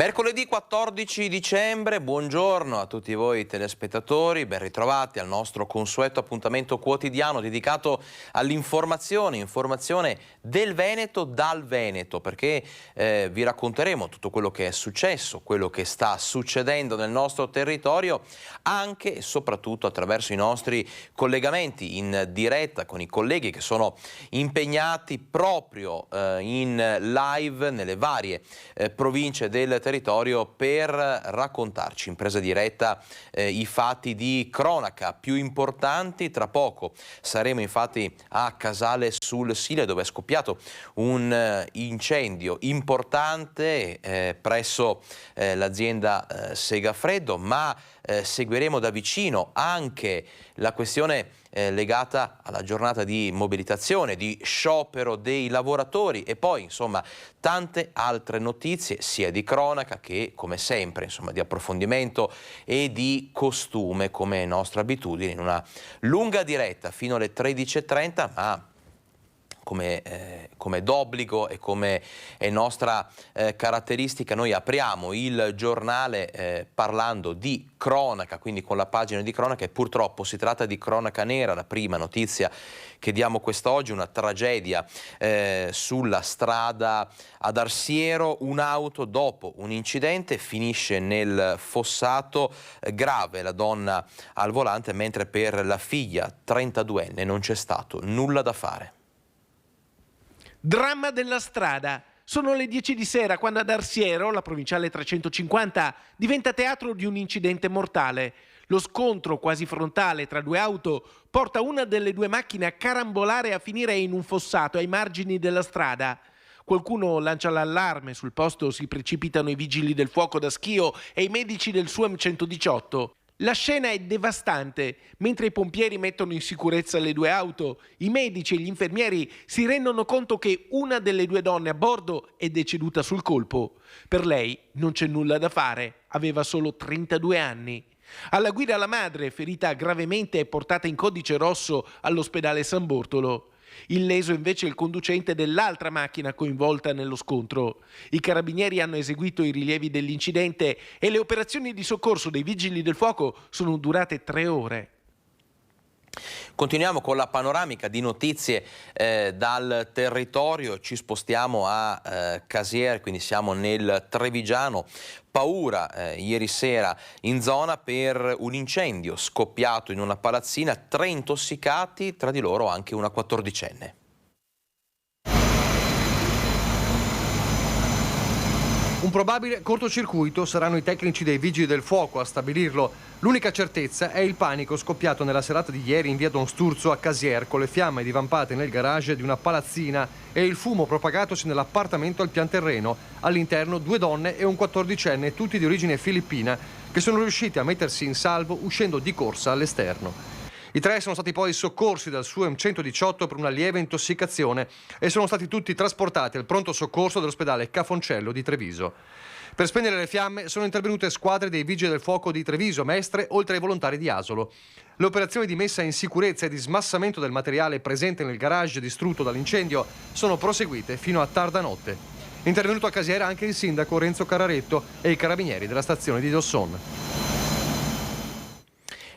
Mercoledì 14 dicembre, buongiorno a tutti voi telespettatori, ben ritrovati al nostro consueto appuntamento quotidiano dedicato all'informazione del Veneto dal Veneto, perché vi racconteremo tutto quello che è successo, quello che sta succedendo nel nostro territorio, anche e soprattutto attraverso i nostri collegamenti in diretta con i colleghi che sono impegnati proprio in live nelle varie province del territorio per raccontarci in presa diretta i fatti di cronaca più importanti. Tra poco saremo infatti a Casale sul Sile, dove è scoppiato un incendio importante presso l'azienda Segafredo, ma seguiremo da vicino anche la questione legata alla giornata di mobilitazione, di sciopero dei lavoratori e poi insomma tante altre notizie sia di cronaca che come sempre insomma di approfondimento e di costume, come è nostra abitudine in una lunga diretta fino alle 13:30, ma come d'obbligo e come è nostra caratteristica, noi apriamo il giornale parlando di cronaca, quindi con la pagina di cronaca, e purtroppo si tratta di cronaca nera. La prima notizia che diamo quest'oggi, una tragedia sulla strada ad Arsiero, un'auto dopo un incidente finisce nel fossato, grave la donna al volante, mentre per la figlia 32enne non c'è stato nulla da fare. Dramma della strada. Sono le 10 di sera quando ad Arsiero, la provinciale 350, diventa teatro di un incidente mortale. Lo scontro quasi frontale tra due auto porta una delle due macchine a carambolare e a finire in un fossato ai margini della strada. Qualcuno lancia l'allarme, sul posto si precipitano i vigili del fuoco da Schio e i medici del SUEM 118. La scena è devastante. Mentre i pompieri mettono in sicurezza le due auto, i medici e gli infermieri si rendono conto che una delle due donne a bordo è deceduta sul colpo. Per lei non c'è nulla da fare, aveva solo 32 anni. Alla guida la madre, ferita gravemente e portata in codice rosso all'ospedale San Bortolo. Illeso invece il conducente dell'altra macchina coinvolta nello scontro. I carabinieri hanno eseguito i rilievi dell'incidente e le operazioni di soccorso dei vigili del fuoco sono durate 3 ore. Continuiamo con la panoramica di notizie dal territorio, ci spostiamo a Casier, quindi siamo nel Trevigiano. Paura ieri sera in zona per un incendio scoppiato in una palazzina, 3 intossicati, tra di loro anche una 14enne. Un probabile cortocircuito, saranno i tecnici dei vigili del fuoco a stabilirlo. L'unica certezza è il panico scoppiato nella serata di ieri in via Don Sturzo a Casier, con le fiamme divampate nel garage di una palazzina e il fumo propagatosi nell'appartamento al pian terreno. All'interno 2 donne e un 14enne, tutti di origine filippina, che sono riusciti a mettersi in salvo uscendo di corsa all'esterno. I 3 sono stati poi soccorsi dal SUEM 118 per una lieve intossicazione e sono stati tutti trasportati al pronto soccorso dell'ospedale Cafoncello di Treviso. Per spegnere le fiamme sono intervenute squadre dei vigili del fuoco di Treviso, Mestre, oltre ai volontari di Asolo. Le operazioni di messa in sicurezza e di smassamento del materiale presente nel garage distrutto dall'incendio sono proseguite fino a tarda notte. Intervenuto a Casiera anche il sindaco Renzo Cararetto e i carabinieri della stazione di Dosson.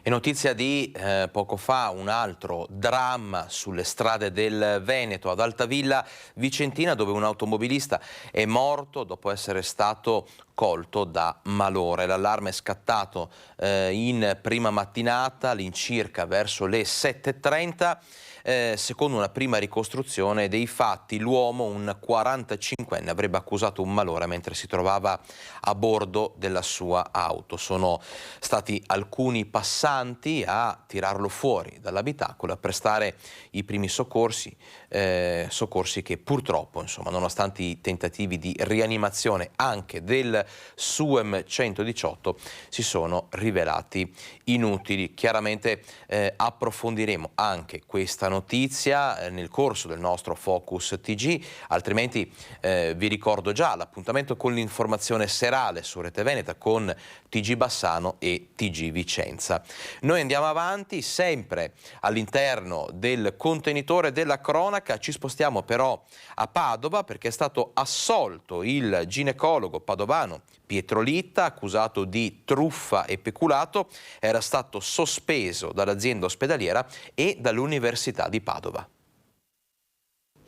E notizia di poco fa, un altro dramma sulle strade del Veneto, ad Altavilla Vicentina, dove un automobilista è morto dopo essere stato colto da malore. L'allarme è scattato in prima mattinata, all'incirca verso le 7:30. Secondo una prima ricostruzione dei fatti, l'uomo, un 45enne, avrebbe accusato un malore mentre si trovava a bordo della sua auto. Sono stati alcuni passanti a tirarlo fuori dall'abitacolo, a prestare i primi soccorsi, soccorsi che purtroppo, insomma, nonostante i tentativi di rianimazione anche del SUEM 118, si sono rivelati inutili. Chiaramente approfondiremo anche questa notizia nel corso del nostro Focus TG, altrimenti vi ricordo già l'appuntamento con l'informazione serale su Rete Veneta con TG Bassano e TG Vicenza. Noi andiamo avanti, sempre all'interno del contenitore della cronaca, ci spostiamo però a Padova perché è stato assolto il ginecologo padovano Pietro Litta, accusato di truffa e peculato, era stato sospeso dall'azienda ospedaliera e dall'Università di Padova.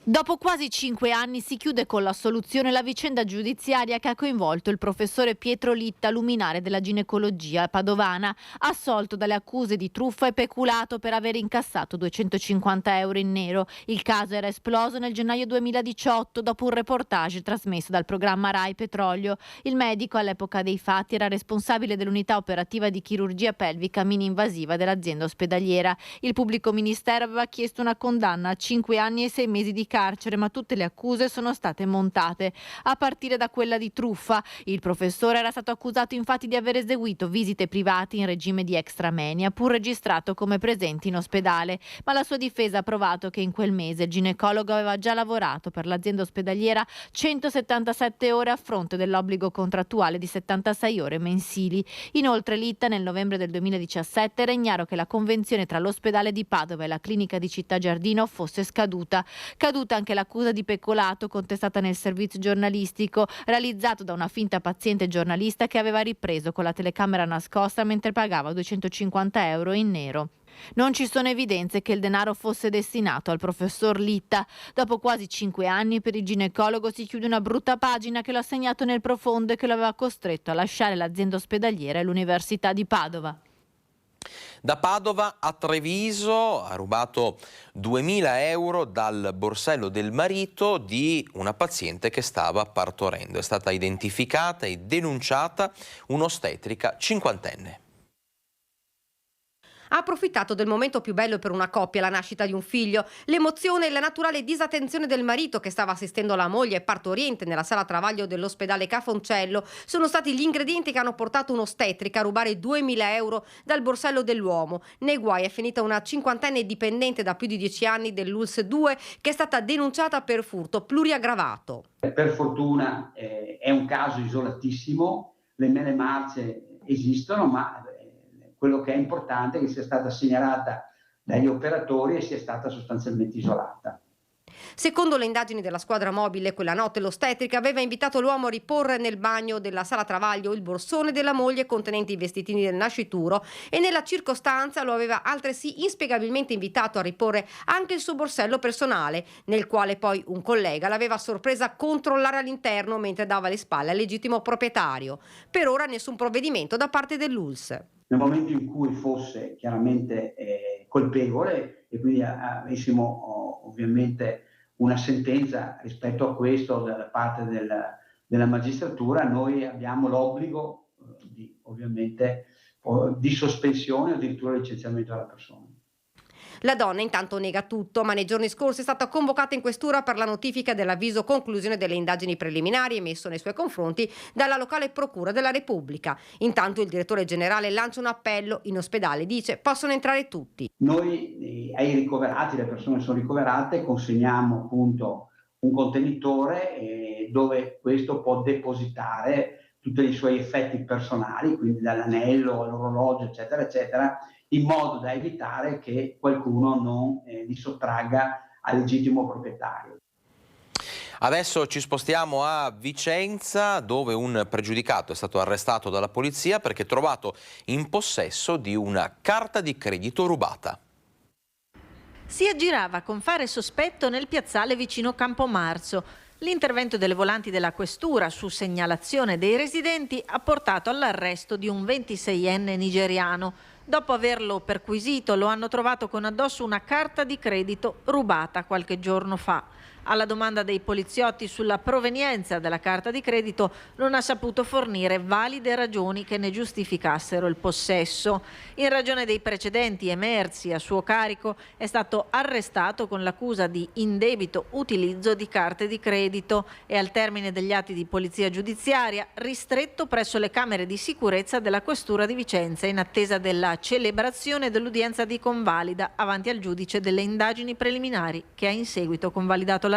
Dopo quasi 5 anni si chiude con l'assoluzione la vicenda giudiziaria che ha coinvolto il professore Pietro Litta, luminare della ginecologia padovana, assolto dalle accuse di truffa e peculato per aver incassato 250 euro in nero. Il caso era esploso nel gennaio 2018 dopo un reportage trasmesso dal programma Rai Petrolio. Il medico all'epoca dei fatti era responsabile dell'unità operativa di chirurgia pelvica mini-invasiva dell'azienda ospedaliera. Il pubblico ministero aveva chiesto una condanna a 5 anni e 6 mesi di carcere, ma tutte le accuse sono state montate, a partire da quella di truffa. Il professore era stato accusato infatti di aver eseguito visite private in regime di extramoenia, pur registrato come presente in ospedale, ma la sua difesa ha provato che in quel mese il ginecologo aveva già lavorato per l'azienda ospedaliera 177 ore a fronte dell'obbligo contrattuale di 76 ore mensili. Inoltre Litta nel novembre del 2017 era ignaro che la convenzione tra l'ospedale di Padova e la clinica di Città Giardino fosse scaduta anche l'accusa di peculato contestata nel servizio giornalistico realizzato da una finta paziente giornalista che aveva ripreso con la telecamera nascosta mentre pagava 250 euro in nero. Non ci sono evidenze che il denaro fosse destinato al professor Litta. Dopo quasi 5 anni per il ginecologo si chiude una brutta pagina che lo ha segnato nel profondo e che lo aveva costretto a lasciare l'azienda ospedaliera e l'Università di Padova. Da Padova a Treviso ha rubato 2.000 euro dal borsello del marito di una paziente che stava partorendo. È stata identificata e denunciata un'ostetrica cinquantenne. Ha approfittato del momento più bello per una coppia, la nascita di un figlio. L'emozione e la naturale disattenzione del marito che stava assistendo la moglie partoriente nella sala travaglio dell'ospedale Ca' Foncello sono stati gli ingredienti che hanno portato un'ostetrica a rubare 2.000 euro dal borsello dell'uomo. Nei guai è finita una cinquantenne dipendente da più di 10 anni dell'ULSS 2 che è stata denunciata per furto pluriaggravato. Per fortuna è un caso isolatissimo, le mele marce esistono, ma quello che è importante è che sia stata segnalata dagli operatori e sia stata sostanzialmente isolata. Secondo le indagini della squadra mobile, quella notte l'ostetrica aveva invitato l'uomo a riporre nel bagno della sala travaglio il borsone della moglie contenente i vestitini del nascituro e nella circostanza lo aveva altresì inspiegabilmente invitato a riporre anche il suo borsello personale, nel quale poi un collega l'aveva sorpresa a controllare all'interno mentre dava le spalle al legittimo proprietario. Per ora nessun provvedimento da parte dell'ULSS. Nel momento in cui fosse chiaramente colpevole e quindi avessimo ovviamente una sentenza rispetto a questo da parte della magistratura, noi abbiamo l'obbligo di sospensione o addirittura licenziamento della persona. La donna intanto nega tutto, ma nei giorni scorsi è stata convocata in questura per la notifica dell'avviso conclusione delle indagini preliminari emesso nei suoi confronti dalla locale procura della Repubblica. Intanto il direttore generale lancia un appello in ospedale, dice possono entrare tutti. Noi ai ricoverati, le persone sono ricoverate, consegniamo appunto un contenitore dove questo può depositare tutti i suoi effetti personali, quindi dall'anello all'orologio eccetera eccetera, in modo da evitare che qualcuno non li sottragga al legittimo proprietario. Adesso ci spostiamo a Vicenza, dove un pregiudicato è stato arrestato dalla polizia perché trovato in possesso di una carta di credito rubata. Si aggirava con fare sospetto nel piazzale vicino Campomarzo. L'intervento delle volanti della questura su segnalazione dei residenti ha portato all'arresto di un 26enne nigeriano. Dopo averlo perquisito, lo hanno trovato con addosso una carta di credito rubata qualche giorno fa. Alla domanda dei poliziotti sulla provenienza della carta di credito non ha saputo fornire valide ragioni che ne giustificassero il possesso. In ragione dei precedenti emersi a suo carico è stato arrestato con l'accusa di indebito utilizzo di carte di credito e al termine degli atti di polizia giudiziaria ristretto presso le camere di sicurezza della Questura di Vicenza in attesa della celebrazione dell'udienza di convalida avanti al giudice delle indagini preliminari che ha in seguito convalidato l'arresto.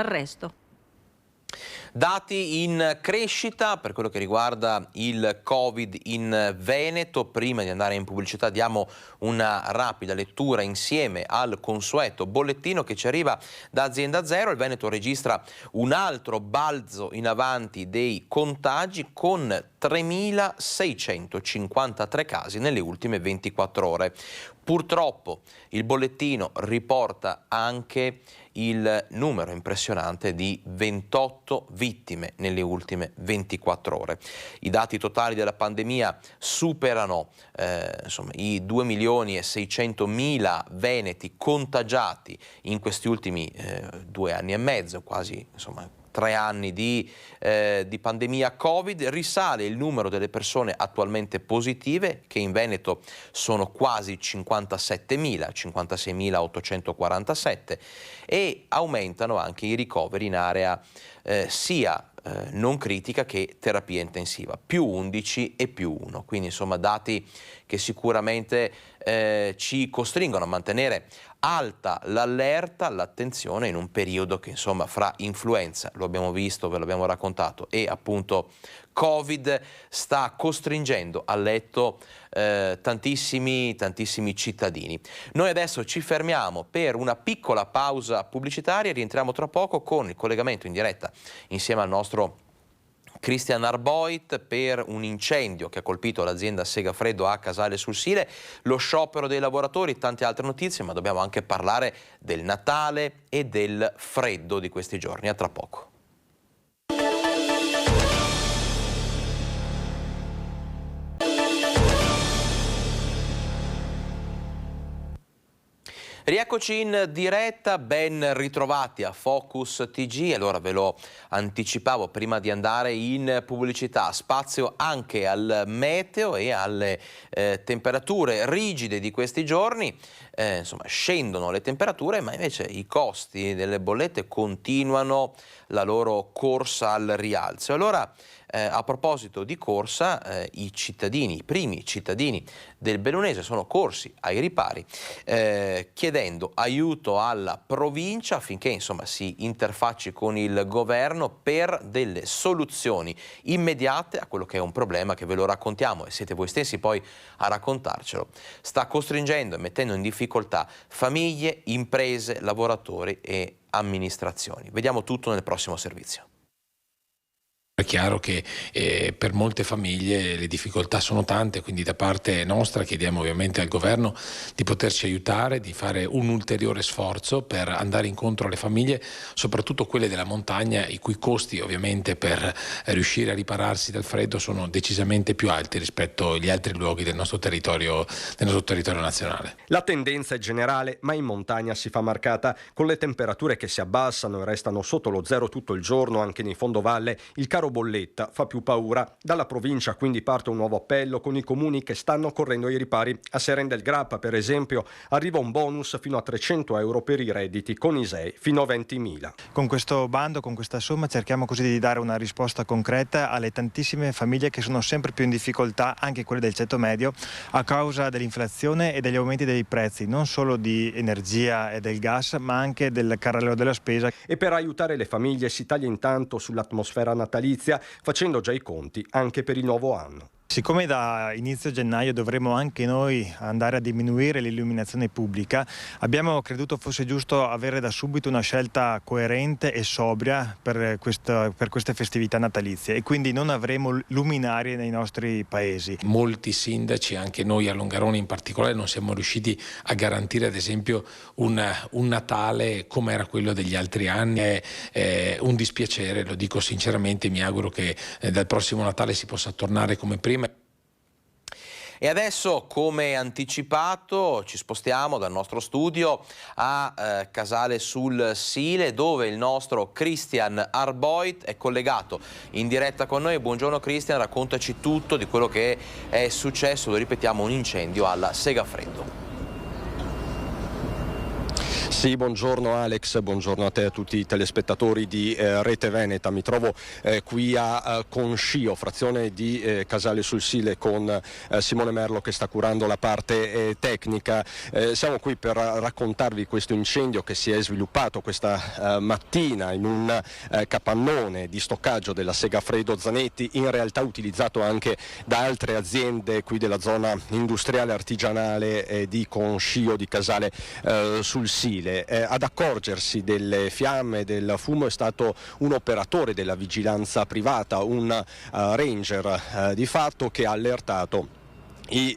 Dati in crescita per quello che riguarda il Covid in Veneto. Prima di andare in pubblicità diamo una rapida lettura insieme al consueto bollettino che ci arriva da Azienda Zero. Il Veneto registra un altro balzo in avanti dei contagi con 3.653 casi nelle ultime 24 ore. Purtroppo il bollettino riporta anche il numero impressionante di 28 vittime nelle ultime 24 ore. I dati totali della pandemia superano i 2.600.000 veneti contagiati in questi ultimi 2 anni e mezzo, quasi 3 anni di pandemia Covid. Risale il numero delle persone attualmente positive, che in Veneto sono quasi 57.000, 56.847, e aumentano anche i ricoveri in area sia non critica che terapia intensiva, più 11 e più 1. Quindi insomma dati che sicuramente ci costringono a mantenere alta l'allerta, l'attenzione in un periodo che insomma fra influenza, lo abbiamo visto, ve l'abbiamo raccontato, e appunto Covid sta costringendo a letto tantissimi cittadini. Noi adesso ci fermiamo per una piccola pausa pubblicitaria e rientriamo tra poco con il collegamento in diretta insieme al nostro Christian Arboit per un incendio che ha colpito l'azienda Segafredo a Casale sul Sile, lo sciopero dei lavoratori, tante altre notizie, ma dobbiamo anche parlare del Natale e del freddo di questi giorni. A tra poco. Rieccoci in diretta, ben ritrovati a Focus TG. Allora ve lo anticipavo prima di andare in pubblicità, spazio anche al meteo e alle temperature rigide di questi giorni. Insomma, scendono le temperature, ma invece i costi delle bollette continuano la loro corsa al rialzo. Allora, a proposito di corsa, i primi cittadini del Bellunese sono corsi ai ripari chiedendo aiuto alla provincia affinché insomma si interfacci con il governo per delle soluzioni immediate a quello che è un problema che ve lo raccontiamo e siete voi stessi poi a raccontarcelo. Sta costringendo e mettendo in difficoltà famiglie, imprese, lavoratori e amministrazioni. Vediamo tutto nel prossimo servizio. È chiaro che per molte famiglie le difficoltà sono tante, quindi da parte nostra chiediamo ovviamente al governo di poterci aiutare, di fare un ulteriore sforzo per andare incontro alle famiglie, soprattutto quelle della montagna, i cui costi ovviamente per riuscire a ripararsi dal freddo sono decisamente più alti rispetto agli altri luoghi del nostro territorio nazionale. La tendenza è generale, ma in montagna si fa marcata. Con le temperature che si abbassano e restano sotto lo zero tutto il giorno anche nei fondovalle, il caro bolletta fa più paura. Dalla provincia quindi parte un nuovo appello con i comuni che stanno correndo ai ripari. A Seren del Grappa, per esempio, arriva un bonus fino a 300 euro per i redditi, con ISEE fino a 20.000. Con questo bando, con questa somma, cerchiamo così di dare una risposta concreta alle tantissime famiglie che sono sempre più in difficoltà, anche quelle del ceto medio, a causa dell'inflazione e degli aumenti dei prezzi, non solo di energia e del gas, ma anche del carrello della spesa. E per aiutare le famiglie si taglia intanto sull'atmosfera natalizia, facendo già i conti anche per il nuovo anno. Siccome da inizio gennaio dovremo anche noi andare a diminuire l'illuminazione pubblica, abbiamo creduto fosse giusto avere da subito una scelta coerente e sobria per queste festività natalizie, e quindi non avremo luminarie nei nostri paesi. Molti sindaci, anche noi a Longarone in particolare, non siamo riusciti a garantire ad esempio un Natale come era quello degli altri anni. È un dispiacere, lo dico sinceramente, mi auguro che dal prossimo Natale si possa tornare come prima. E adesso, come anticipato, ci spostiamo dal nostro studio a Casale sul Sile, dove il nostro Christian Arboit è collegato in diretta con noi. Buongiorno Christian, raccontaci tutto di quello che è successo, lo ripetiamo, un incendio alla Segafredo. Sì, buongiorno Alex, buongiorno a te e a tutti i telespettatori di Rete Veneta. Mi trovo qui a Concio, frazione di Casale sul Sile, con Simone Merlo che sta curando la parte tecnica. Siamo qui per raccontarvi questo incendio che si è sviluppato questa mattina in un capannone di stoccaggio della Segafredo Zanetti, in realtà utilizzato anche da altre aziende qui della zona industriale artigianale di Concio, di Casale sul Sile. Ad accorgersi delle fiamme, del fumo, è stato un operatore della vigilanza privata, un ranger di fatto, che ha allertato i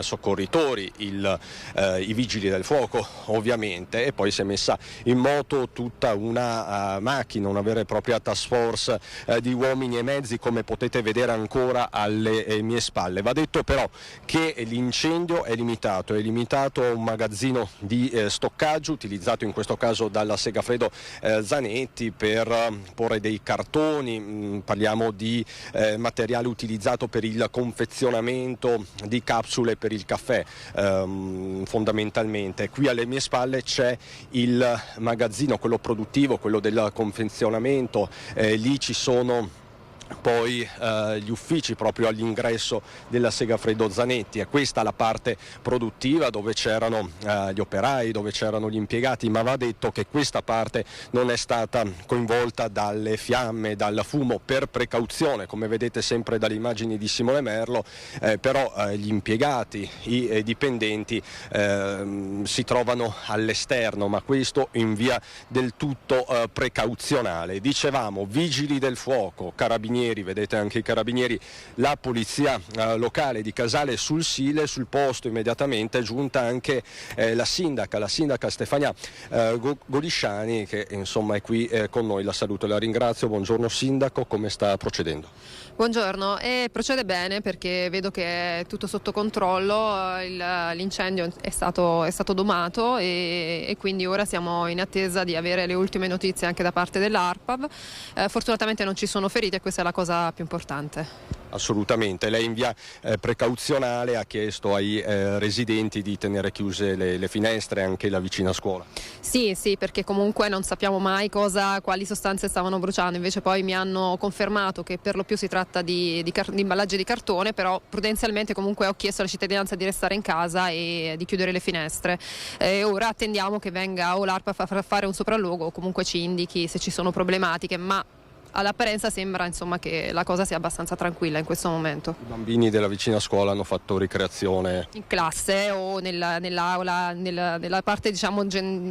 soccorritori, i vigili del fuoco ovviamente, e poi si è messa in moto tutta una macchina, una vera e propria task force di uomini e mezzi, come potete vedere ancora alle mie spalle. Va detto però che l'incendio è limitato a un magazzino di stoccaggio utilizzato in questo caso dalla Segafredo Zanetti per porre dei cartoni. Parliamo di materiale utilizzato per il confezionamento di capsule per il caffè, fondamentalmente. Qui alle mie spalle c'è il magazzino, quello produttivo, quello del confezionamento, lì ci sono poi gli uffici proprio all'ingresso della Segafredo Zanetti. È questa la parte produttiva, dove c'erano gli operai, dove c'erano gli impiegati, ma va detto che questa parte non è stata coinvolta dalle fiamme, dal fumo, per precauzione, come vedete sempre dalle immagini di Simone Merlo. Però gli impiegati, i dipendenti si trovano all'esterno, ma questo in via del tutto precauzionale. Dicevamo, vigili del fuoco, carabinieri, vedete anche i carabinieri, la polizia locale di Casale sul Sile. Sul posto immediatamente è giunta anche la sindaca Stefania Golisciani, che insomma è qui con noi. La saluto e la ringrazio. Buongiorno sindaco, come sta procedendo? Buongiorno, procede bene perché vedo che è tutto sotto controllo, l'incendio è stato domato e quindi ora siamo in attesa di avere le ultime notizie anche da parte dell'ARPAV. Fortunatamente non ci sono feriti e questa è la cosa più importante. Assolutamente, lei in via precauzionale ha chiesto ai residenti di tenere chiuse le finestre, anche la vicina scuola. Sì, perché comunque non sappiamo mai quali sostanze stavano bruciando, invece poi mi hanno confermato che per lo più si tratta di imballaggi di cartone, però prudenzialmente comunque ho chiesto alla cittadinanza di restare in casa e di chiudere le finestre. Ora attendiamo che venga o l'ARPA a fare un sopralluogo o comunque ci indichi se ci sono problematiche, ma all'apparenza sembra insomma che la cosa sia abbastanza tranquilla in questo momento. I bambini della vicina scuola hanno fatto ricreazione in classe o nell'aula, nella parte diciamo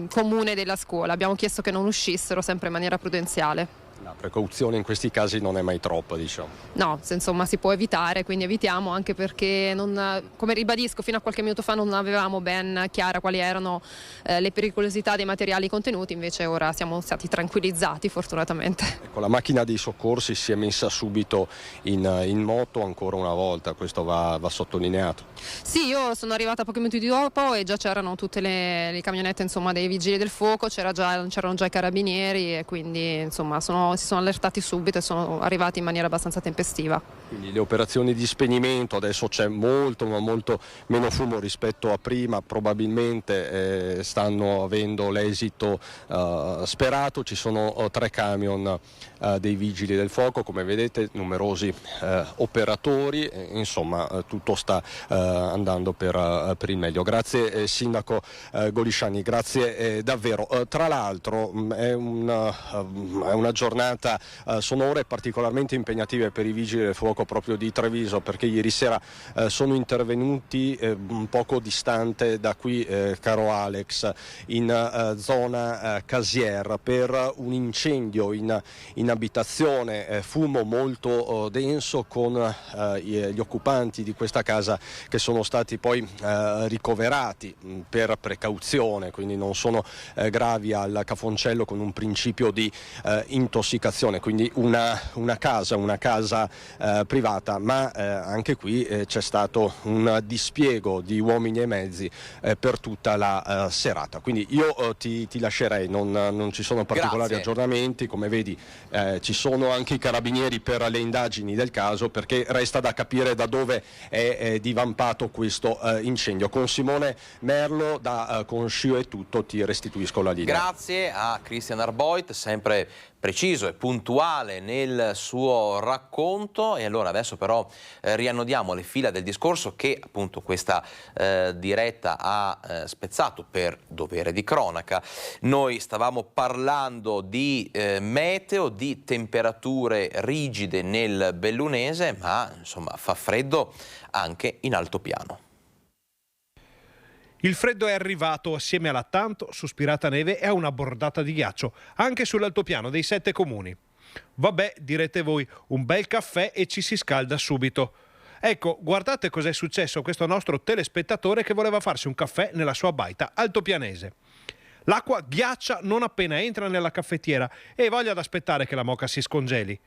comune della scuola. Abbiamo chiesto che non uscissero, sempre in maniera prudenziale. La precauzione in questi casi non è mai troppa, diciamo. No, insomma si può evitare, quindi evitiamo, anche perché come ribadisco, fino a qualche minuto fa non avevamo ben chiara quali erano le pericolosità dei materiali contenuti, invece ora siamo stati tranquillizzati fortunatamente. Ecco, la macchina dei soccorsi si è messa subito in moto ancora una volta, questo va sottolineato. Sì, io sono arrivata pochi minuti dopo e già c'erano tutte le camionette insomma dei vigili del fuoco, c'erano già i carabinieri e quindi insomma si sono allertati subito e sono arrivati in maniera abbastanza tempestiva. Quindi le operazioni di spegnimento, adesso c'è molto meno fumo rispetto a prima, probabilmente stanno avendo l'esito sperato. Ci sono 3 camion dei vigili del fuoco, come vedete, numerosi operatori, insomma tutto sta andando per il meglio. Grazie sindaco Golisciani, grazie davvero. Tra l'altro è una giornata, sono ore particolarmente impegnative per i vigili del fuoco proprio di Treviso, perché ieri sera sono intervenuti un poco distante da qui, caro Alex, in zona Casier, per un incendio in abitazione, fumo molto denso, con gli occupanti di questa casa che sono stati poi ricoverati per precauzione, quindi non sono gravi al cafoncello, con un principio di intossicazione edificazione, quindi una casa privata, ma anche qui c'è stato un dispiego di uomini e mezzi per tutta la serata. Quindi io ti lascerei, non ci sono particolari aggiornamenti, come vedi ci sono anche i carabinieri per le indagini del caso, perché resta da capire da dove è divampato questo incendio. Con Simone Merlo da Conscio è tutto, ti restituisco la linea. Grazie a Christian Arboit, sempre preciso e puntuale nel suo racconto. E allora adesso però riannodiamo le fila del discorso che appunto questa diretta ha spezzato per dovere di cronaca. Noi stavamo parlando di meteo, di temperature rigide nel Bellunese, ma insomma fa freddo anche in altopiano. Il freddo è arrivato assieme alla tanto sospirata neve e a una bordata di ghiaccio, anche sull'altopiano dei 7 comuni. Vabbè, direte voi, un bel caffè e ci si scalda subito. Ecco, guardate cos'è successo a questo nostro telespettatore che voleva farsi un caffè nella sua baita altopianese. L'acqua ghiaccia non appena entra nella caffettiera e ha voglia di aspettare che la moka si scongeli.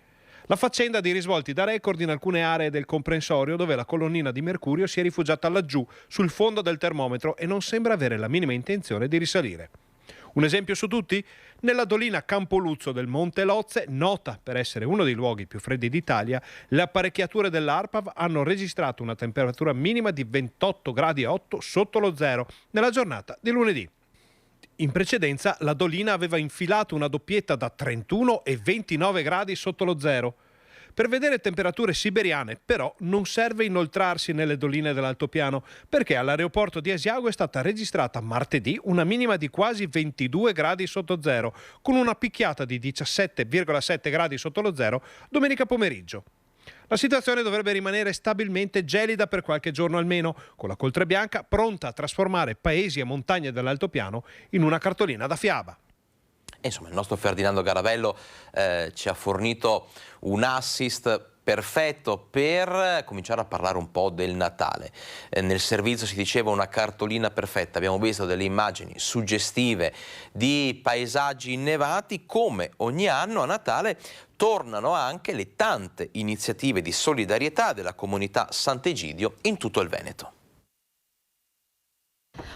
La faccenda ha dei risvolti da record in alcune aree del comprensorio dove la colonnina di mercurio si è rifugiata laggiù sul fondo del termometro e non sembra avere la minima intenzione di risalire. Un esempio su tutti? Nella dolina Campoluzzo del Monte Lozze, nota per essere uno dei luoghi più freddi d'Italia, le apparecchiature dell'ARPAV hanno registrato una temperatura minima di 28,8 gradi sotto lo zero nella giornata di lunedì. In precedenza la dolina aveva infilato una doppietta da 31 e 29 gradi sotto lo zero. Per vedere temperature siberiane, però, non serve inoltrarsi nelle doline dell'altopiano, perché all'aeroporto di Asiago è stata registrata martedì una minima di quasi 22 gradi sotto zero, con una picchiata di 17,7 gradi sotto lo zero domenica pomeriggio. La situazione dovrebbe rimanere stabilmente gelida per qualche giorno almeno, con la coltre bianca pronta a trasformare paesi e montagne dell'altopiano in una cartolina da fiaba. Insomma, il nostro Ferdinando Garavello ci ha fornito un assist perfetto per cominciare a parlare un po' del Natale. Nel servizio si diceva una cartolina perfetta, abbiamo visto delle immagini suggestive di paesaggi innevati. Come ogni anno a Natale tornano anche le tante iniziative di solidarietà della comunità Sant'Egidio in tutto il Veneto.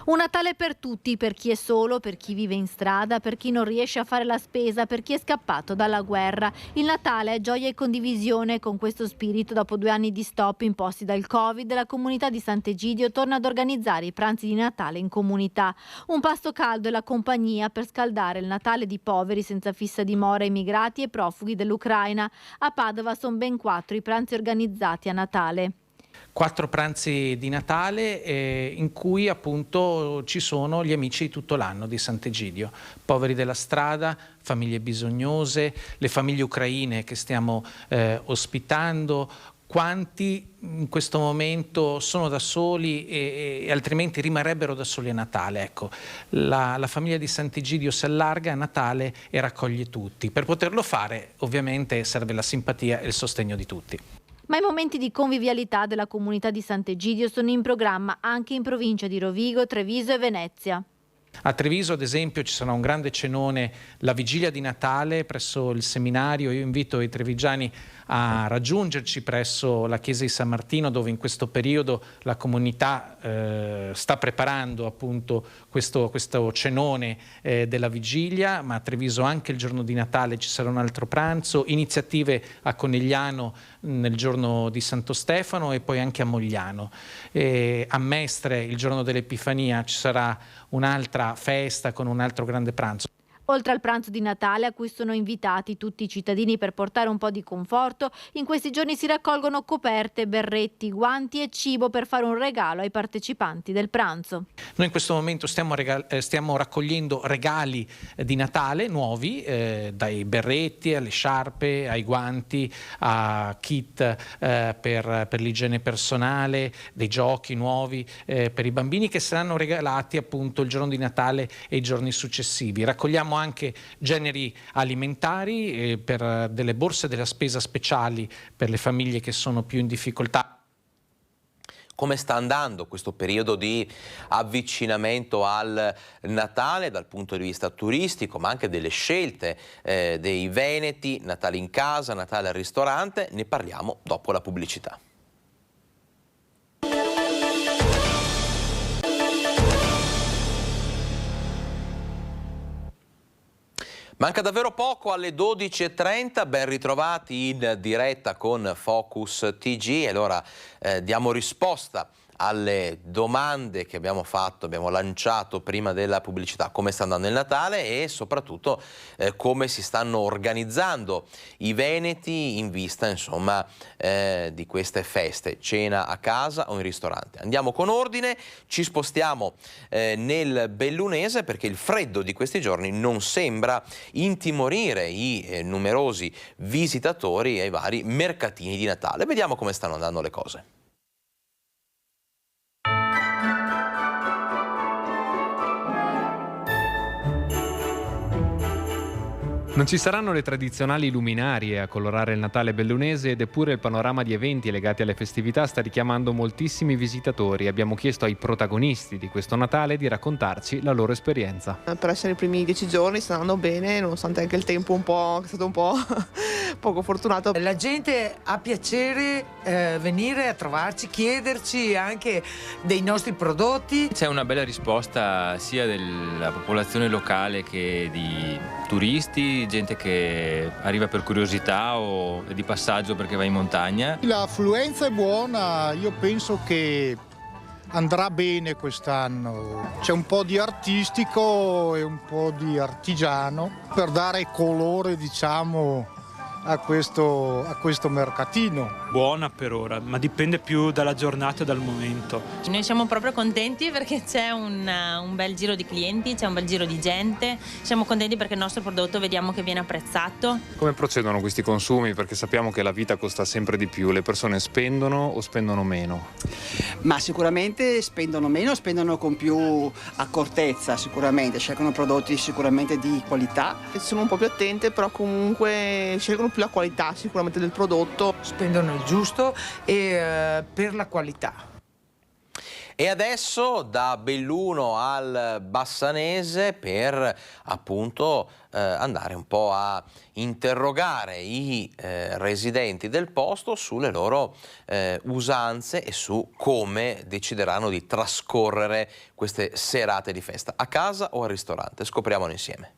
Un Natale per tutti, per chi è solo, per chi vive in strada, per chi non riesce a fare la spesa, per chi è scappato dalla guerra. Il Natale è gioia e condivisione. Con questo spirito, dopo 2 anni di stop imposti dal Covid, la comunità di Sant'Egidio torna ad organizzare i pranzi di Natale in comunità. Un pasto caldo e la compagnia per scaldare il Natale di poveri senza fissa dimora, immigrati e profughi dell'Ucraina. A Padova sono ben 4 i pranzi organizzati a Natale. 4 pranzi di Natale in cui appunto ci sono gli amici di tutto l'anno di Sant'Egidio, poveri della strada, famiglie bisognose, le famiglie ucraine che stiamo ospitando, quanti in questo momento sono da soli e altrimenti rimarrebbero da soli a Natale. Ecco, la famiglia di Sant'Egidio si allarga a Natale e raccoglie tutti. Per poterlo fare ovviamente serve la simpatia e il sostegno di tutti. Ma i momenti di convivialità della comunità di Sant'Egidio sono in programma anche in provincia di Rovigo, Treviso e Venezia. A Treviso, ad esempio, ci sarà un grande cenone la vigilia di Natale presso il seminario. Io invito i trevigiani a raggiungerci presso la chiesa di San Martino, dove in questo periodo la comunità sta preparando appunto questo cenone della vigilia, ma a Treviso anche il giorno di Natale ci sarà un altro pranzo, iniziative a Conegliano nel giorno di Santo Stefano e poi anche a Mogliano. A Mestre il giorno dell'Epifania ci sarà un'altra festa con un altro grande pranzo. Oltre al pranzo di Natale, a cui sono invitati tutti i cittadini per portare un po' di conforto, in questi giorni si raccolgono coperte, berretti, guanti e cibo per fare un regalo ai partecipanti del pranzo. Noi in questo momento stiamo raccogliendo regali di Natale nuovi, dai berretti alle sciarpe, ai guanti, a kit per l'igiene personale, dei giochi nuovi per i bambini che saranno regalati appunto il giorno di Natale e i giorni successivi. Raccogliamo anche generi alimentari per delle borse della spesa speciali per le famiglie che sono più in difficoltà. come sta andando questo periodo di avvicinamento al Natale dal punto di vista turistico, ma anche delle scelte dei veneti, Natale in casa, Natale al ristorante. Ne parliamo dopo la pubblicità. Manca davvero poco alle 12:30, ben ritrovati in diretta con Focus TG e allora diamo risposta alle domande che abbiamo fatto, abbiamo lanciato prima della pubblicità: come sta andando il Natale e soprattutto come si stanno organizzando i veneti in vista insomma di queste feste, cena a casa o in ristorante. Andiamo con ordine, ci spostiamo nel bellunese perché il freddo di questi giorni non sembra intimorire i numerosi visitatori ai vari mercatini di Natale. Vediamo come stanno andando le cose. Non ci saranno le tradizionali luminarie a colorare il Natale bellunese ed eppure il panorama di eventi legati alle festività sta richiamando moltissimi visitatori. Abbiamo chiesto ai protagonisti di questo Natale di raccontarci la loro esperienza. Per essere i primi 10 giorni sta andando bene, nonostante anche il tempo che è stato un po' poco fortunato. La gente ha piacere venire a trovarci, chiederci anche dei nostri prodotti. C'è una bella risposta sia della popolazione locale che di turisti, gente che arriva per curiosità o è di passaggio perché va in montagna. L'affluenza è buona, io penso che andrà bene quest'anno. C'è un po' di artistico e un po' di artigiano per dare colore, diciamo, a questo mercatino. Buona per ora, ma dipende più dalla giornata e dal momento. Noi siamo proprio contenti perché c'è un bel giro di clienti, c'è un bel giro di gente. Siamo contenti perché il nostro prodotto vediamo che viene apprezzato. Come procedono questi consumi? Perché sappiamo che la vita costa sempre di più. Le persone spendono o spendono meno? Ma sicuramente spendono meno, spendono con più accortezza, sicuramente. Cercano prodotti sicuramente di qualità. Sono un po' più attente, però comunque scelgono più la qualità sicuramente del prodotto. Spendono il giusto e per la qualità. E adesso da Belluno al Bassanese per appunto andare un po' a interrogare i residenti del posto sulle loro usanze e su come decideranno di trascorrere queste serate di festa, a casa o al ristorante. Scopriamolo insieme.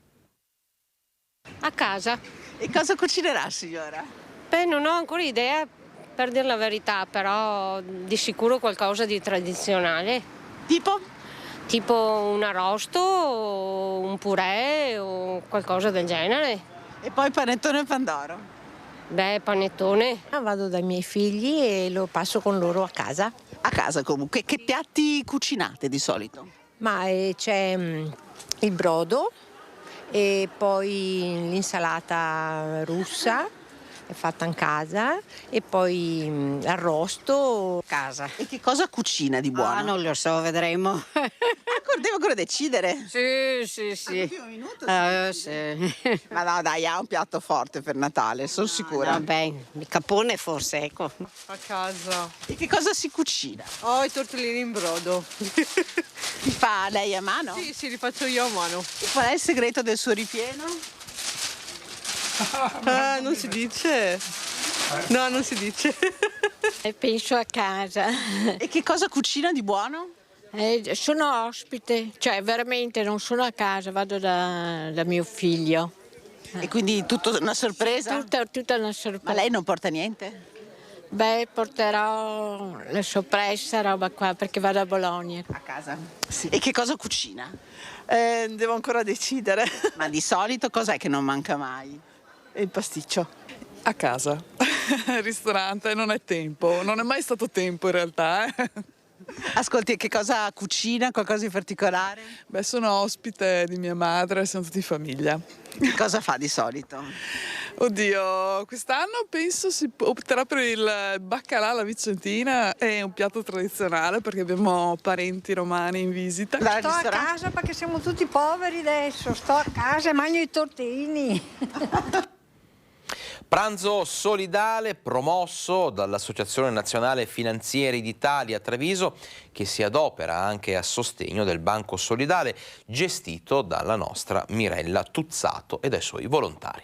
A casa. E cosa cucinerà, signora? Beh, non ho ancora idea, per dire la verità, però di sicuro qualcosa di tradizionale. Tipo? Tipo un arrosto, un purè o qualcosa del genere. E poi panettone e pandoro? Beh, panettone. Vado dai miei figli e lo passo con loro a casa. A casa comunque. Che piatti cucinate di solito? Ma c'è il brodo e poi l'insalata russa è fatta in casa e poi l'arrosto a casa. E che cosa cucina di buono? Non lo so, vedremo. Devo ancora decidere? Sì. L'ultimo minuto? Sì. Ma no, dai, ha un piatto forte per Natale, sono sicura. Vabbè, il capone forse, ecco. A casa. E che cosa si cucina? Ho i tortellini in brodo. Li fa lei a mano? Sì, li faccio io a mano. E qual è il segreto del suo ripieno? Non si dice. No, non si dice. Penso a casa. E che cosa cucina di buono? Sono ospite, cioè veramente non sono a casa, vado da mio figlio. E quindi tutto una sorpresa? Tutta una sorpresa. Ma lei non porta niente? Beh, porterò la sorpresa, roba qua, perché vado a Bologna. A casa? Sì. E che cosa cucina? Devo ancora decidere. Ma di solito cos'è che non manca mai? Il pasticcio. A casa. Al ristorante non è tempo, non è mai stato tempo in realtà. Ascolti, che cosa cucina? Qualcosa di particolare? Beh, sono ospite di mia madre, siamo tutti famiglia. Che cosa fa di solito? Oddio, quest'anno penso si opterà per il baccalà alla vicentina, è un piatto tradizionale perché abbiamo parenti romani in visita. Sto a casa perché siamo tutti poveri adesso, sto a casa e mangio i tortellini. Pranzo solidale promosso dall'Associazione Nazionale Finanzieri d'Italia Treviso, che si adopera anche a sostegno del Banco Solidale gestito dalla nostra Mirella Tuzzato e dai suoi volontari.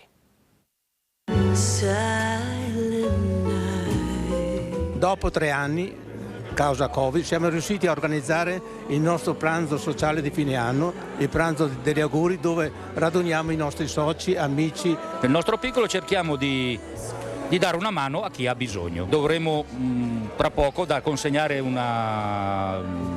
Dopo 3 anni, causa Covid, siamo riusciti a organizzare il nostro pranzo sociale di fine anno, il pranzo degli auguri, dove raduniamo i nostri soci, amici. Nel nostro piccolo cerchiamo di dare una mano a chi ha bisogno. Dovremo tra poco consegnare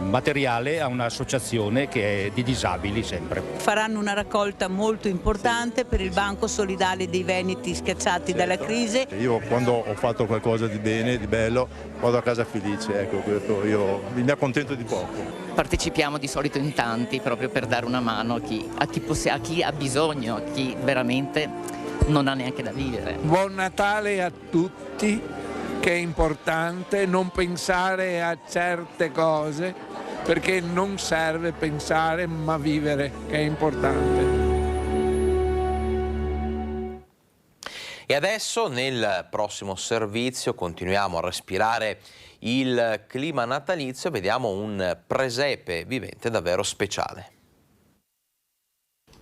materiale a un'associazione che è di disabili sempre. Faranno una raccolta molto importante per il Banco Solidale dei Veneti schiacciati dalla crisi. Io quando ho fatto qualcosa di bene, di bello, vado a casa felice, ecco, questo io mi accontento di poco. Partecipiamo di solito in tanti proprio per dare una mano a chi ha bisogno, a chi veramente non ha neanche da vivere. Buon Natale a tutti, che è importante non pensare a certe cose, perché non serve pensare ma vivere, che è importante. E adesso nel prossimo servizio continuiamo a respirare il clima natalizio e vediamo un presepe vivente davvero speciale.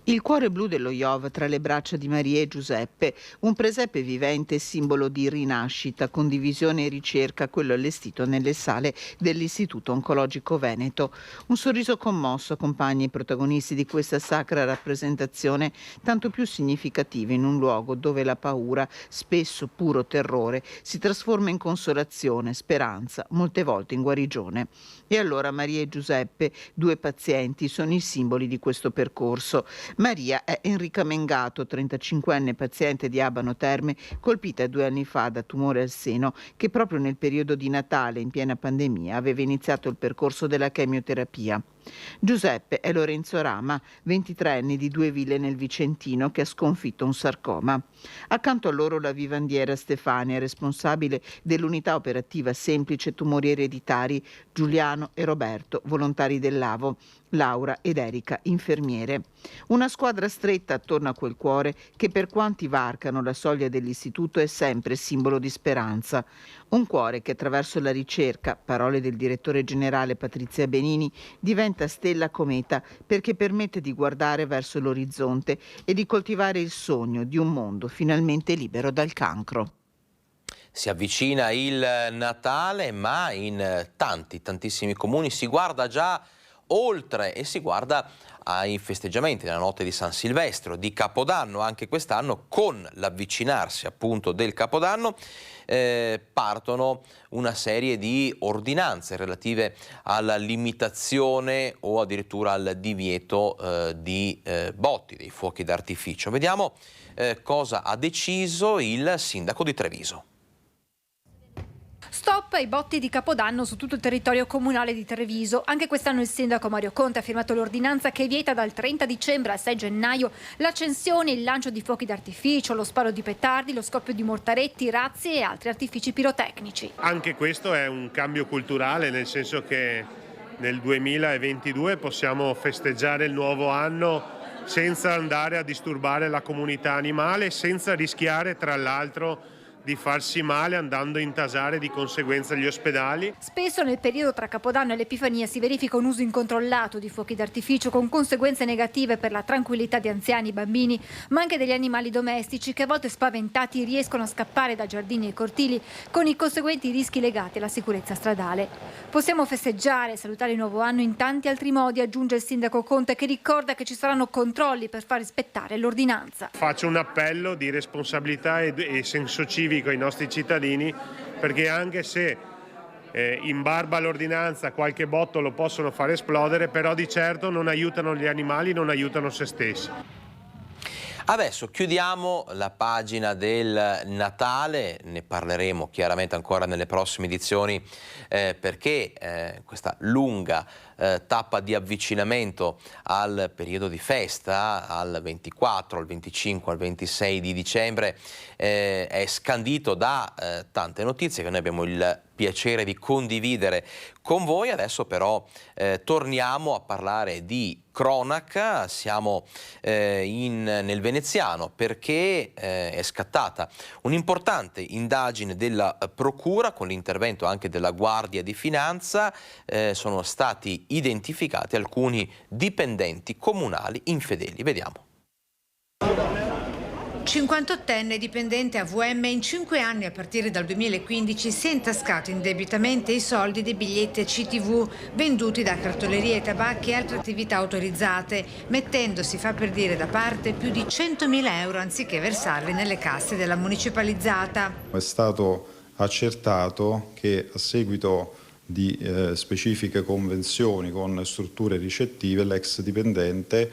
Il cuore blu dello Iov tra le braccia di Maria e Giuseppe, un presepe vivente simbolo di rinascita, condivisione e ricerca, quello allestito nelle sale dell'Istituto Oncologico Veneto. Un sorriso commosso accompagna i protagonisti di questa sacra rappresentazione, tanto più significativa in un luogo dove la paura, spesso puro terrore, si trasforma in consolazione, speranza, molte volte in guarigione. E allora Maria e Giuseppe, 2 pazienti, sono i simboli di questo percorso. Maria è Enrica Mengato, 35enne paziente di Abano Terme, colpita 2 anni fa da tumore al seno, che proprio nel periodo di Natale, in piena pandemia, aveva iniziato il percorso della chemioterapia. Giuseppe è Lorenzo Rama, 23enne di 2 ville nel Vicentino, che ha sconfitto un sarcoma. Accanto a loro la vivandiera Stefania, responsabile dell'unità operativa semplice tumori ereditari, Giuliano e Roberto, volontari dell'AVO, Laura ed Erika, infermiere. Una squadra stretta attorno a quel cuore che, per quanti varcano la soglia dell'istituto, è sempre simbolo di speranza. Un cuore che attraverso la ricerca, parole del direttore generale Patrizia Benini, diventa stella cometa perché permette di guardare verso l'orizzonte e di coltivare il sogno di un mondo finalmente libero dal cancro. Si avvicina il Natale, ma in tantissimi comuni si guarda già oltre e si guarda ai festeggiamenti della notte di San Silvestro, di Capodanno. Anche quest'anno, con l'avvicinarsi appunto del Capodanno, partono una serie di ordinanze relative alla limitazione o addirittura al divieto di botti, dei fuochi d'artificio. Vediamo cosa ha deciso il sindaco di Treviso. Stop ai botti di Capodanno su tutto il territorio comunale di Treviso. Anche quest'anno il sindaco Mario Conte ha firmato l'ordinanza che vieta dal 30 dicembre al 6 gennaio l'accensione, il lancio di fuochi d'artificio, lo sparo di petardi, lo scoppio di mortaretti, razzi e altri artifici pirotecnici. Anche questo è un cambio culturale, nel senso che nel 2022 possiamo festeggiare il nuovo anno senza andare a disturbare la comunità animale, senza rischiare tra l'altro di farsi male andando a intasare di conseguenza gli ospedali. Spesso nel periodo tra Capodanno e l'Epifania si verifica un uso incontrollato di fuochi d'artificio con conseguenze negative per la tranquillità di anziani e bambini, ma anche degli animali domestici che a volte spaventati riescono a scappare da giardini e cortili con i conseguenti rischi legati alla sicurezza stradale. Possiamo festeggiare e salutare il nuovo anno in tanti altri modi, aggiunge il sindaco Conte, che ricorda che ci saranno controlli per far rispettare l'ordinanza. Faccio un appello di responsabilità e senso civico ai nostri cittadini, perché anche se in barba all'ordinanza qualche botto lo possono far esplodere, però di certo non aiutano gli animali, non aiutano se stessi. Adesso chiudiamo la pagina del Natale, ne parleremo chiaramente ancora nelle prossime edizioni perché questa lunga tappa di avvicinamento al periodo di festa, al 24, al 25, al 26 di dicembre, è scandito da tante notizie che noi abbiamo il piacere di condividere con voi. Adesso però torniamo a parlare di cronaca. Siamo nel veneziano perché è scattata un'importante indagine della Procura con l'intervento anche della Guardia di Finanza. Sono stati identificati alcuni dipendenti comunali infedeli. Vediamo. 58enne dipendente AVM in 5 anni a partire dal 2015 si è intascato indebitamente i soldi dei biglietti a CTV venduti da cartolerie, tabacchi e altre attività autorizzate, mettendosi, fa per dire, da parte più di 100.000 euro anziché versarli nelle casse della municipalizzata. È stato accertato che a seguito di specifiche convenzioni con strutture ricettive l'ex dipendente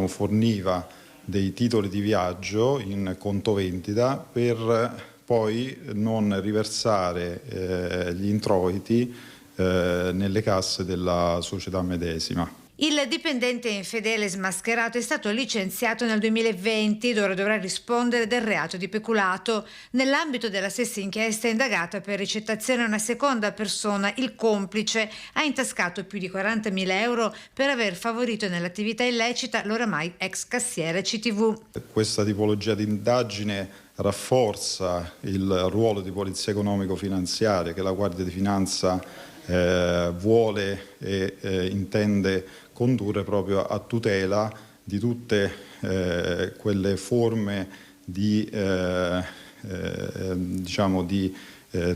forniva dei titoli di viaggio in conto vendita per poi non riversare gli introiti nelle casse della società medesima. Il dipendente infedele smascherato è stato licenziato nel 2020 ed ora dovrà rispondere del reato di peculato. Nell'ambito della stessa inchiesta indagata per ricettazione a una seconda persona, il complice ha intascato più di 40.000 euro per aver favorito nell'attività illecita l'oramai ex cassiere CTV. Questa tipologia di indagine rafforza il ruolo di polizia economico-finanziaria che la Guardia di Finanza vuole e intende condurre proprio a tutela di tutte quelle forme di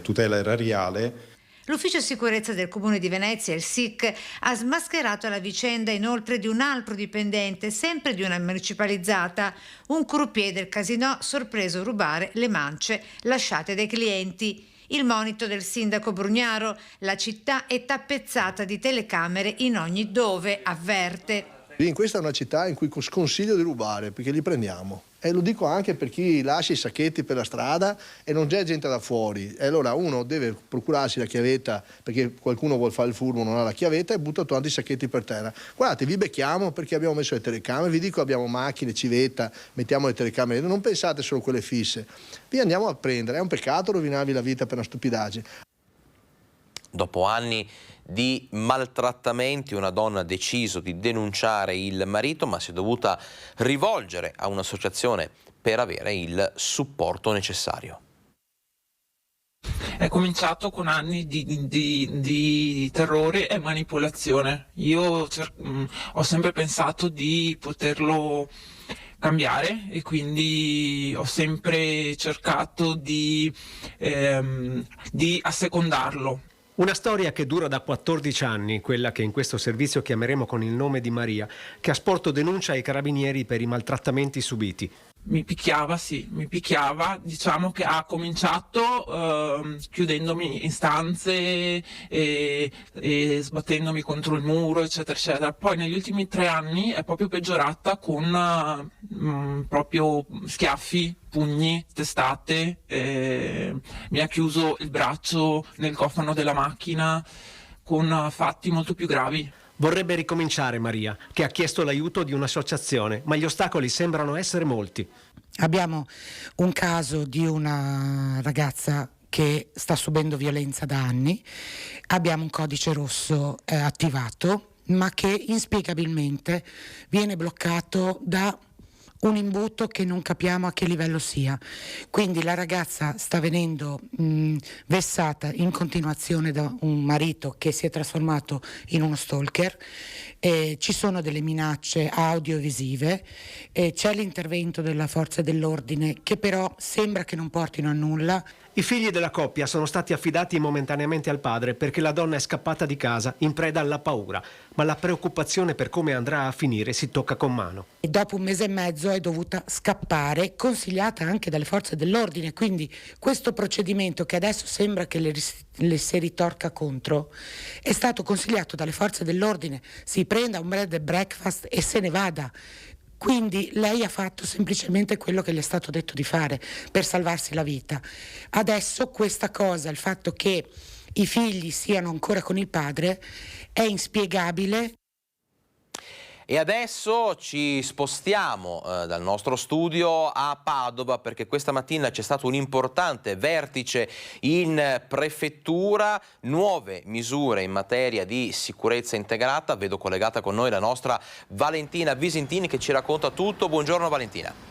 tutela erariale. L'Ufficio Sicurezza del Comune di Venezia, il SIC, ha smascherato la vicenda inoltre di un altro dipendente, sempre di una municipalizzata, un croupier del casinò sorpreso a rubare le mance lasciate dai clienti. Il monito del sindaco Brugnaro: la città è tappezzata di telecamere in ogni dove, avverte. In questa è una città in cui sconsiglio di rubare perché li prendiamo. E lo dico anche per chi lascia i sacchetti per la strada e non c'è gente da fuori. E allora uno deve procurarsi la chiavetta perché qualcuno vuol fare il furbo, non ha la chiavetta e butta tanti sacchetti per terra. Guardate, vi becchiamo perché abbiamo messo le telecamere, vi dico abbiamo macchine, civetta, mettiamo le telecamere, non pensate solo a quelle fisse. Vi andiamo a prendere, è un peccato rovinarvi la vita per una stupidaggine. Dopo anni di maltrattamenti, una donna ha deciso di denunciare il marito, ma si è dovuta rivolgere a un'associazione per avere il supporto necessario. È cominciato con anni di terrore e manipolazione. Io ho sempre pensato di poterlo cambiare e quindi ho sempre cercato di assecondarlo. Una storia che dura da 14 anni, quella che in questo servizio chiameremo con il nome di Maria, che ha sporto denuncia ai carabinieri per i maltrattamenti subiti. Mi picchiava, diciamo che ha cominciato chiudendomi in stanze e sbattendomi contro il muro, eccetera, eccetera. Poi negli ultimi 3 anni è proprio peggiorata con proprio schiaffi, pugni, testate, mi ha chiuso il braccio nel cofano della macchina con fatti molto più gravi. Vorrebbe ricominciare Maria, che ha chiesto l'aiuto di un'associazione, ma gli ostacoli sembrano essere molti. Abbiamo un caso di una ragazza che sta subendo violenza da anni, abbiamo un codice rosso attivato, ma che inspiegabilmente viene bloccato da un imbuto che non capiamo a che livello sia. Quindi la ragazza sta venendo vessata in continuazione da un marito che si è trasformato in uno stalker, ci sono delle minacce audiovisive, c'è l'intervento della forza dell'ordine che però sembra che non portino a nulla. I figli della coppia sono stati affidati momentaneamente al padre perché la donna è scappata di casa in preda alla paura, ma la preoccupazione per come andrà a finire si tocca con mano. E dopo 1 mese e mezzo è dovuta scappare, consigliata anche dalle forze dell'ordine, quindi questo procedimento che adesso sembra che le si ritorca contro è stato consigliato dalle forze dell'ordine, si prenda un bread and breakfast e se ne vada. Quindi lei ha fatto semplicemente quello che gli è stato detto di fare per salvarsi la vita. Adesso questa cosa, il fatto che i figli siano ancora con il padre è inspiegabile. E adesso ci spostiamo dal nostro studio a Padova, perché questa mattina c'è stato un importante vertice in prefettura, nuove misure in materia di sicurezza integrata. Vedo collegata con noi la nostra Valentina Visentini che ci racconta tutto. Buongiorno Valentina.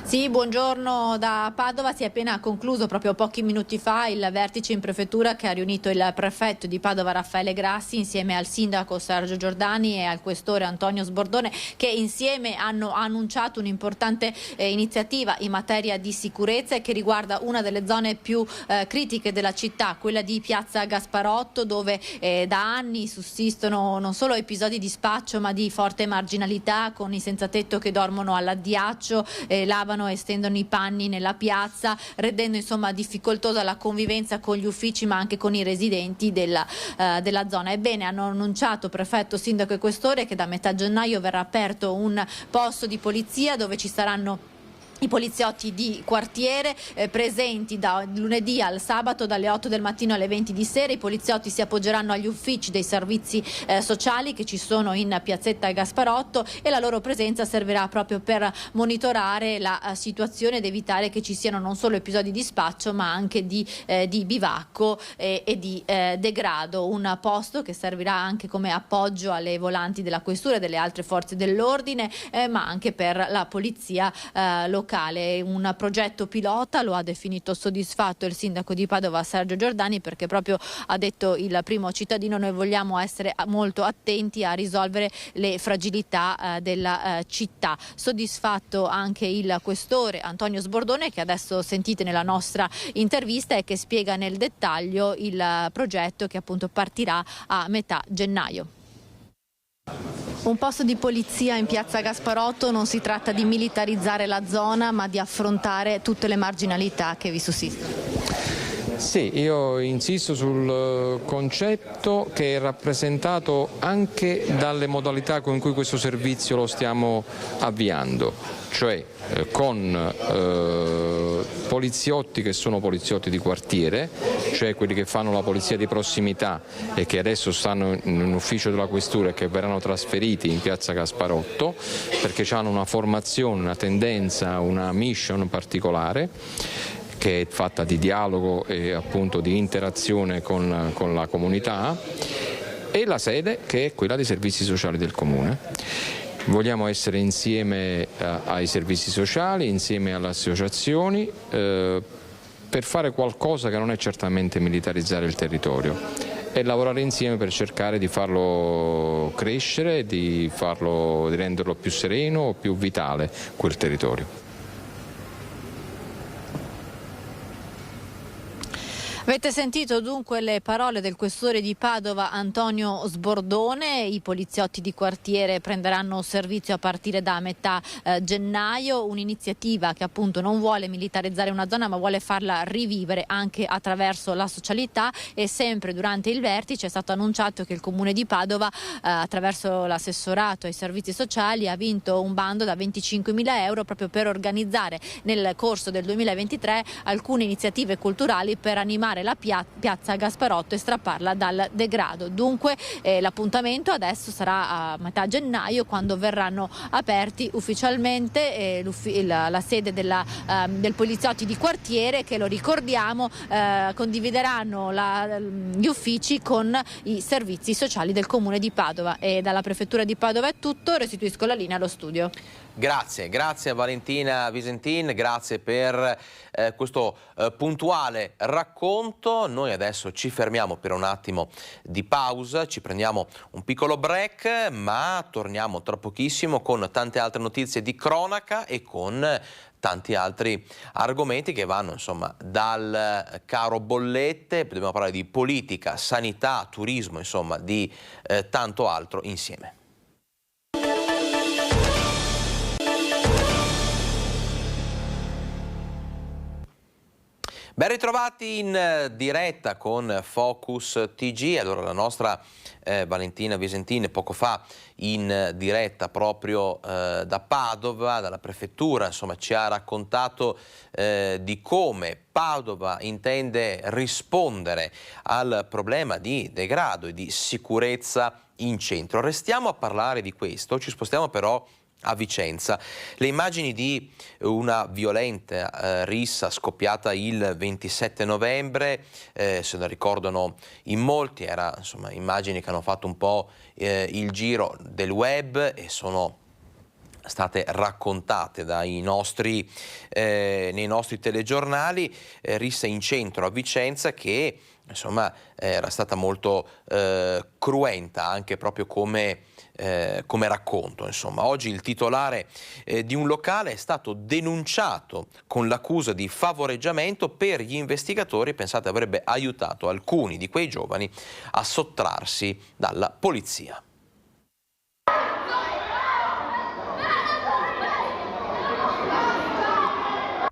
Sì, buongiorno da Padova. Si è appena concluso proprio pochi minuti fa il vertice in prefettura che ha riunito il prefetto di Padova Raffaele Grassi insieme al sindaco Sergio Giordani e al questore Antonio Sbordone, che insieme hanno annunciato un'importante iniziativa in materia di sicurezza e che riguarda una delle zone più critiche della città, quella di Piazza Gasparotto, dove da anni sussistono non solo episodi di spaccio ma di forte marginalità, con i senzatetto che dormono all'addiaccio, lavano e stendono i panni nella piazza, rendendo insomma difficoltosa la convivenza con gli uffici ma anche con i residenti della zona. Ebbene, hanno annunciato prefetto, sindaco e questore che da metà gennaio verrà aperto un posto di polizia dove ci saranno i poliziotti di quartiere presenti da lunedì al sabato dalle 8 del mattino alle 20 di sera. I poliziotti si appoggeranno agli uffici dei servizi sociali che ci sono in piazzetta Gasparotto e la loro presenza servirà proprio per monitorare la situazione ed evitare che ci siano non solo episodi di spaccio ma anche di bivacco e di degrado. Un posto che servirà anche come appoggio alle volanti della questura e delle altre forze dell'ordine ma anche per la polizia locale. Un progetto pilota, lo ha definito soddisfatto il sindaco di Padova Sergio Giordani, perché proprio ha detto il primo cittadino: noi vogliamo essere molto attenti a risolvere le fragilità della città. Soddisfatto anche il questore Antonio Sbordone, che adesso sentite nella nostra intervista e che spiega nel dettaglio il progetto che appunto partirà a metà gennaio. Un posto di polizia in piazza Gasparotto, non si tratta di militarizzare la zona ma di affrontare tutte le marginalità che vi sussistono. Sì, io insisto sul concetto che è rappresentato anche dalle modalità con cui questo servizio lo stiamo avviando, cioè con poliziotti che sono poliziotti di quartiere, cioè quelli che fanno la polizia di prossimità e che adesso stanno in un ufficio della questura e che verranno trasferiti in piazza Gasparotto perché hanno una formazione, una tendenza, una mission particolare che è fatta di dialogo e appunto di interazione con la comunità, e la sede che è quella dei servizi sociali del comune. Vogliamo essere insieme ai servizi sociali, insieme alle associazioni, per fare qualcosa che non è certamente militarizzare il territorio, e lavorare insieme per cercare di farlo crescere, di renderlo più sereno, più vitale quel territorio. Avete sentito dunque le parole del questore di Padova Antonio Sbordone. I poliziotti di quartiere prenderanno servizio a partire da metà gennaio, un'iniziativa che appunto non vuole militarizzare una zona ma vuole farla rivivere anche attraverso la socialità. E sempre durante il vertice è stato annunciato che il Comune di Padova attraverso l'assessorato ai servizi sociali ha vinto un bando da 25.000 euro proprio per organizzare nel corso del 2023 alcune iniziative culturali per animare la piazza Gasparotto e strapparla dal degrado. Dunque l'appuntamento adesso sarà a metà gennaio, quando verranno aperti ufficialmente la sede del poliziotti di quartiere, che lo ricordiamo condivideranno gli uffici con i servizi sociali del Comune di Padova. E dalla Prefettura di Padova è tutto, restituisco la linea allo studio. Grazie a Valentina Visentin, grazie per questo puntuale racconto. Noi adesso ci fermiamo per un attimo di pausa, ci prendiamo un piccolo break, ma torniamo tra pochissimo con tante altre notizie di cronaca e con tanti altri argomenti che vanno insomma dal caro bollette, dobbiamo parlare di politica, sanità, turismo, insomma di tanto altro insieme. Ben ritrovati in diretta con Focus TG. Allora la nostra Valentina Visentini poco fa in diretta proprio da Padova, dalla prefettura, insomma ci ha raccontato di come Padova intende rispondere al problema di degrado e di sicurezza in centro. Restiamo a parlare di questo, ci spostiamo però a Vicenza. Le immagini di una violenta rissa scoppiata il 27 novembre, se ne ricordano in molti, era insomma immagini che hanno fatto un po' il giro del web e sono state raccontate nei nostri telegiornali. Rissa in centro a Vicenza che insomma era stata molto cruenta anche proprio come racconto. Insomma, oggi il titolare di un locale è stato denunciato con l'accusa di favoreggiamento per gli investigatori. Pensate, avrebbe aiutato alcuni di quei giovani a sottrarsi dalla polizia.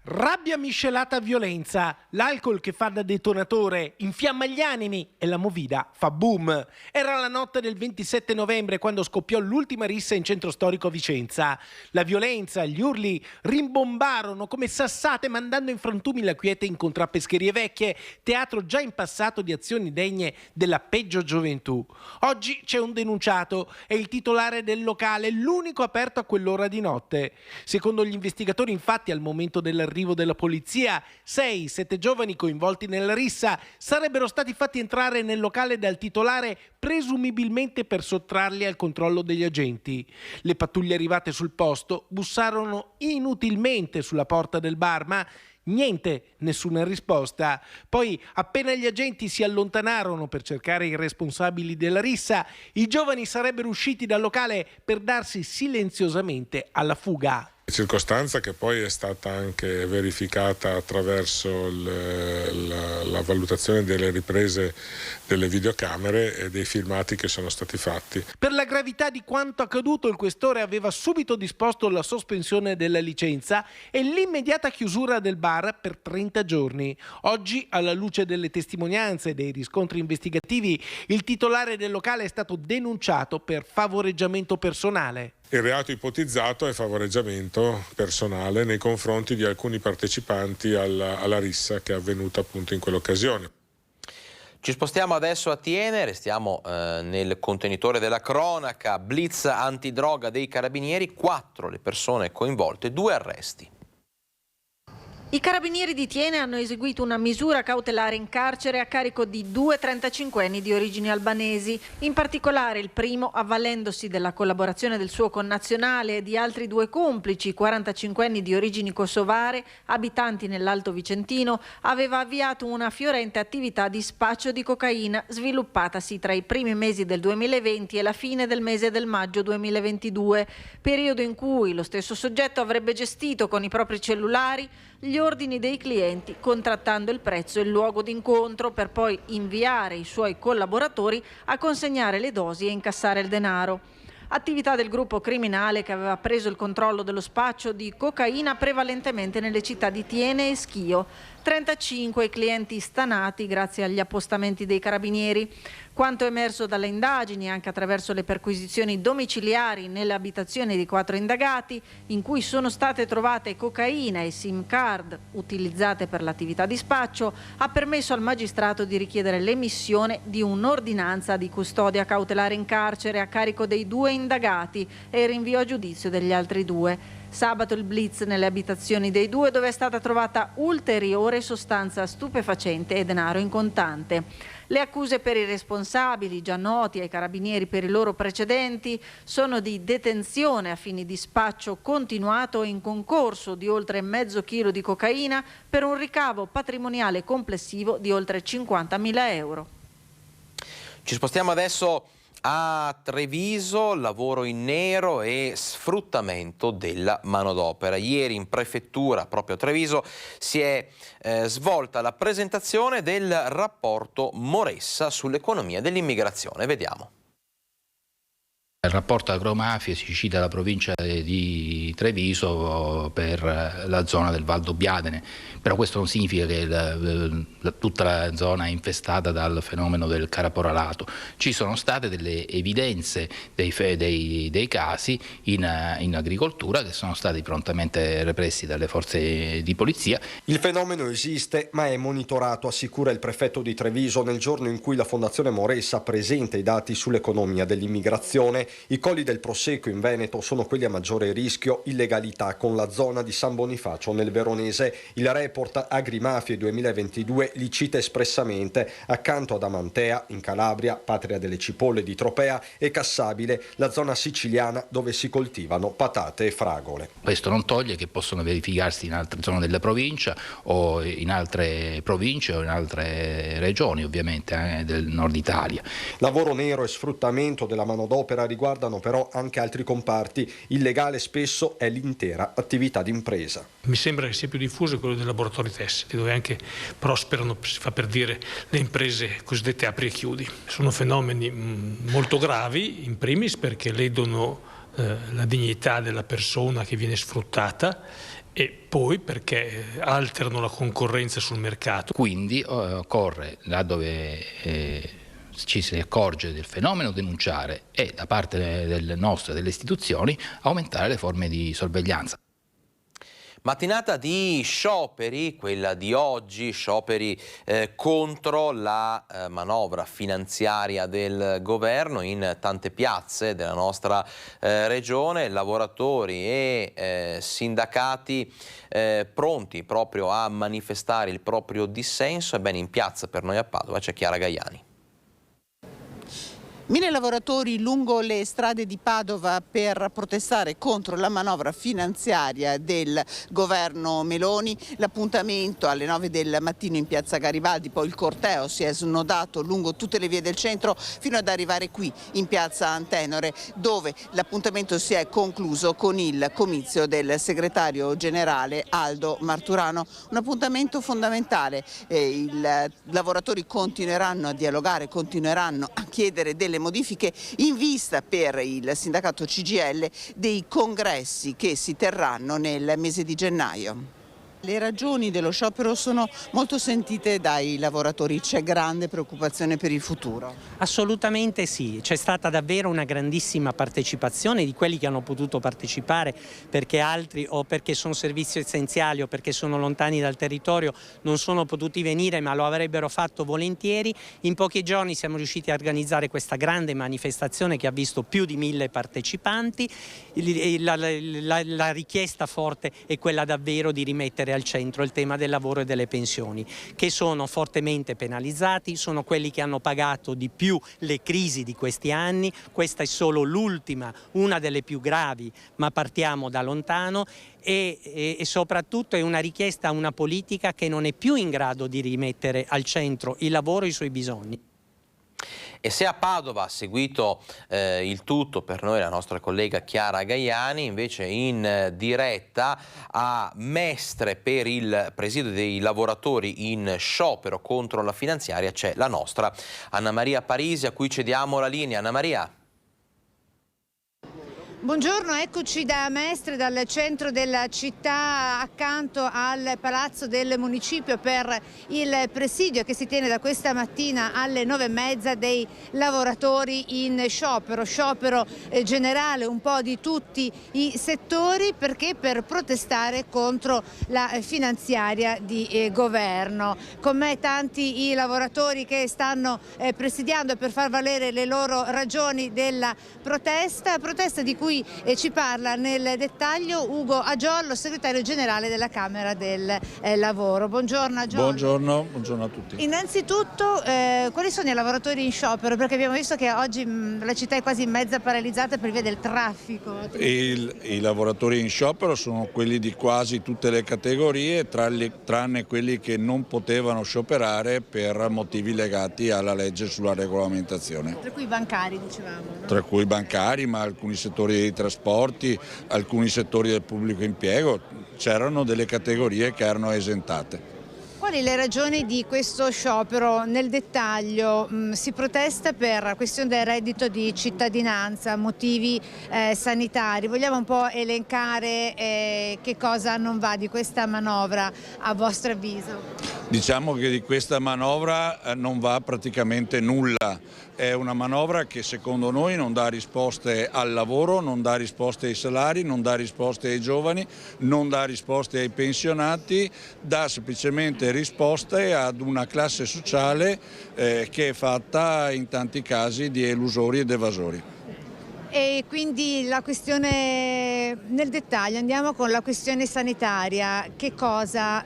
Rabbia miscelata a violenza, l'alcol che fa da detonatore infiamma gli animi e la movida fa boom. Era la notte del 27 novembre quando scoppiò l'ultima rissa in centro storico a Vicenza. La violenza, gli urli rimbombarono come sassate mandando in frantumi la quiete in contrappescherie vecchie, teatro già in passato di azioni degne della peggio gioventù. Oggi c'è un denunciato, è il titolare del locale, l'unico aperto a quell'ora di notte. Secondo gli investigatori, infatti, al momento dell'arrivo della polizia, 6-7 giovani coinvolti nella rissa sarebbero stati fatti entrare nel locale dal titolare presumibilmente per sottrarli al controllo degli agenti. Le pattuglie arrivate sul posto bussarono inutilmente sulla porta del bar, ma niente, nessuna risposta. Poi, appena gli agenti si allontanarono per cercare i responsabili della rissa, i giovani sarebbero usciti dal locale per darsi silenziosamente alla fuga. Circostanza che poi è stata anche verificata attraverso la valutazione delle riprese delle videocamere e dei filmati che sono stati fatti. Per la gravità di quanto accaduto, il questore aveva subito disposto la sospensione della licenza e l'immediata chiusura del bar per 30 giorni. Oggi, alla luce delle testimonianze e dei riscontri investigativi, il titolare del locale è stato denunciato per favoreggiamento personale. Il reato ipotizzato è favoreggiamento personale nei confronti di alcuni partecipanti alla rissa che è avvenuta appunto in quell'occasione. Ci spostiamo adesso a Thiene, restiamo nel contenitore della cronaca. Blitz antidroga dei carabinieri, 4 le persone coinvolte, 2 arresti. I carabinieri di Thiene hanno eseguito una misura cautelare in carcere a carico di 2 35enni di origini albanesi. In particolare il primo, avvalendosi della collaborazione del suo connazionale e di altri 2 complici, 45enni di origini kosovare, abitanti nell'Alto Vicentino, aveva avviato una fiorente attività di spaccio di cocaina sviluppatasi tra i primi mesi del 2020 e la fine del mese del maggio 2022, periodo in cui lo stesso soggetto avrebbe gestito con i propri cellulari gli ordini dei clienti, contrattando il prezzo e il luogo d'incontro per poi inviare i suoi collaboratori a consegnare le dosi e incassare il denaro. Attività del gruppo criminale che aveva preso il controllo dello spaccio di cocaina prevalentemente nelle città di Thiene e Schio. 35 i clienti stanati grazie agli appostamenti dei carabinieri. Quanto emerso dalle indagini, anche attraverso le perquisizioni domiciliari nelle abitazioni di 4 indagati, in cui sono state trovate cocaina e SIM card utilizzate per l'attività di spaccio, ha permesso al magistrato di richiedere l'emissione di un'ordinanza di custodia cautelare in carcere a carico dei 2 indagati e il rinvio a giudizio degli altri 2. Sabato il blitz nelle abitazioni dei 2, dove è stata trovata ulteriore sostanza stupefacente e denaro in contante. Le accuse per i responsabili, già noti ai carabinieri per i loro precedenti, sono di detenzione a fini di spaccio continuato in concorso di oltre mezzo chilo di cocaina per un ricavo patrimoniale complessivo di oltre 50.000 euro. Ci spostiamo adesso a Treviso, lavoro in nero e sfruttamento della manodopera. Ieri in prefettura, proprio a Treviso, si è svolta la presentazione del rapporto Moressa sull'economia dell'immigrazione. Vediamo. Il rapporto agromafia si cita la provincia di Treviso per la zona del Valdobbiadene, però questo non significa che tutta la zona è infestata dal fenomeno del caporalato. Ci sono state delle evidenze dei casi in agricoltura che sono stati prontamente repressi dalle forze di polizia. Il fenomeno esiste ma è monitorato, assicura il prefetto di Treviso nel giorno in cui la Fondazione Moressa presenta i dati sull'economia dell'immigrazione. I colli del Prosecco in Veneto sono quelli a maggiore rischio illegalità, con la zona di San Bonifacio nel Veronese. Il report Agrimafie 2022 li cita espressamente, accanto ad Amantea in Calabria, patria delle cipolle di Tropea, e Cassabile, la zona siciliana dove si coltivano patate e fragole. Questo non toglie che possono verificarsi in altre zone della provincia o in altre province o in altre regioni, ovviamente del nord Italia. Lavoro nero e sfruttamento della manodopera riguardano però anche altri comparti. Illegale spesso è l'intera attività d'impresa. Mi sembra che sia più diffuso quello dei laboratori tessili, dove anche prosperano, si fa per dire, le imprese cosiddette apri e chiudi. Sono fenomeni molto gravi, in primis perché ledono la dignità della persona che viene sfruttata, e poi perché alterano la concorrenza sul mercato. Quindi occorre, là dove ci si accorge del fenomeno, denunciare, e da parte delle istituzioni aumentare le forme di sorveglianza. Mattinata di scioperi, quella di oggi, scioperi contro la manovra finanziaria del governo in tante piazze della nostra regione, lavoratori e sindacati pronti proprio a manifestare il proprio dissenso. Ebbene, in piazza per noi a Padova c'è Chiara Gaiani. 1000 lavoratori lungo le strade di Padova per protestare contro la manovra finanziaria del governo Meloni. L'appuntamento alle 9 del mattino in piazza Garibaldi, poi il corteo si è snodato lungo tutte le vie del centro fino ad arrivare qui in piazza Antenore, dove l'appuntamento si è concluso con il comizio del segretario generale Aldo Marturano. Un appuntamento fondamentale. I lavoratori continueranno a dialogare, continueranno a chiedere delle modifiche in vista per il sindacato CGIL dei congressi che si terranno nel mese di gennaio. Le ragioni dello sciopero sono molto sentite dai lavoratori, c'è grande preoccupazione per il futuro. Assolutamente sì, c'è stata davvero una grandissima partecipazione di quelli che hanno potuto partecipare, perché altri o perché sono servizi essenziali o perché sono lontani dal territorio non sono potuti venire, ma lo avrebbero fatto volentieri. In pochi giorni siamo riusciti a organizzare questa grande manifestazione che ha visto più di 1000 partecipanti. La richiesta forte è quella davvero di rimettere al centro il tema del lavoro e delle pensioni, che sono fortemente penalizzati, sono quelli che hanno pagato di più le crisi di questi anni. Questa è solo l'ultima, una delle più gravi, ma partiamo da lontano, e soprattutto è una richiesta a una politica che non è più in grado di rimettere al centro il lavoro e i suoi bisogni. E se a Padova ha seguito il tutto per noi la nostra collega Chiara Gaiani, invece in diretta a Mestre per il presidio dei lavoratori in sciopero contro la finanziaria c'è la nostra Anna Maria Parisi, a cui cediamo la linea. Anna Maria. Buongiorno, eccoci da Mestre, dal centro della città, accanto al palazzo del municipio per il presidio che si tiene da questa mattina alle 9:30 dei lavoratori in sciopero, generale un po' di tutti i settori, perché per protestare contro la finanziaria di governo. Con me tanti i lavoratori che stanno presidiando per far valere le loro ragioni della protesta di cui ci parla nel dettaglio Ugo Agiollo, segretario generale della Camera del Lavoro. Buongiorno Agiollo. Buongiorno a tutti. Innanzitutto quali sono i lavoratori in sciopero? Perché abbiamo visto che oggi la città è quasi mezza paralizzata per via del traffico. I lavoratori in sciopero sono quelli di quasi tutte le categorie, tranne quelli che non potevano scioperare per motivi legati alla legge sulla regolamentazione. Tra cui i bancari, dicevamo. No? Tra cui i bancari, ma alcuni settori dei trasporti, alcuni settori del pubblico impiego, c'erano delle categorie che erano esentate. Qual quali le ragioni di questo sciopero? Nel dettaglio si protesta per questione del reddito di cittadinanza, motivi sanitari. Vogliamo un po' elencare che cosa non va di questa manovra a vostro avviso? Diciamo che di questa manovra non va praticamente nulla. È una manovra che secondo noi non dà risposte al lavoro, non dà risposte ai salari, non dà risposte ai giovani, non dà risposte ai pensionati, dà semplicemente risposte ad una classe sociale che è fatta in tanti casi di elusori ed evasori. E quindi la questione, nel dettaglio, andiamo con la questione sanitaria. Che cosa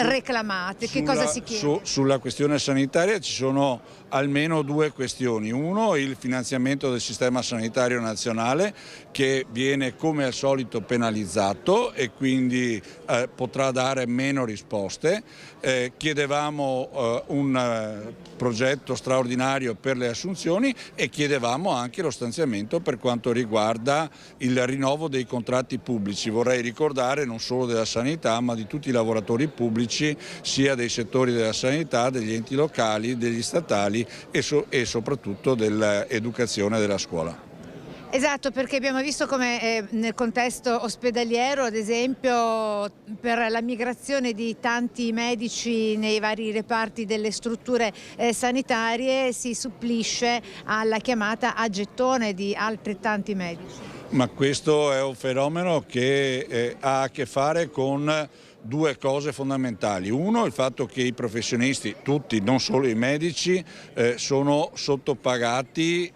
reclamate? Che cosa si chiede? Sulla questione sanitaria ci sono almeno due questioni. Uno, il finanziamento del sistema sanitario nazionale, che viene come al solito penalizzato e quindi potrà dare meno risposte. Chiedevamo un progetto straordinario per le assunzioni e chiedevamo anche lo stanziamento per quanto riguarda il rinnovo dei contratti pubblici. Vorrei ricordare non solo della sanità, ma di tutti i lavoratori pubblici, sia dei settori della sanità, degli enti locali, degli statali e soprattutto dell'educazione e della scuola. Esatto, perché abbiamo visto come nel contesto ospedaliero, ad esempio, per la migrazione di tanti medici nei vari reparti delle strutture sanitarie si supplisce alla chiamata a gettone di altrettanti medici. Ma questo è un fenomeno che ha a che fare con due cose fondamentali. Uno, il fatto che i professionisti, tutti, non solo i medici, sono sottopagati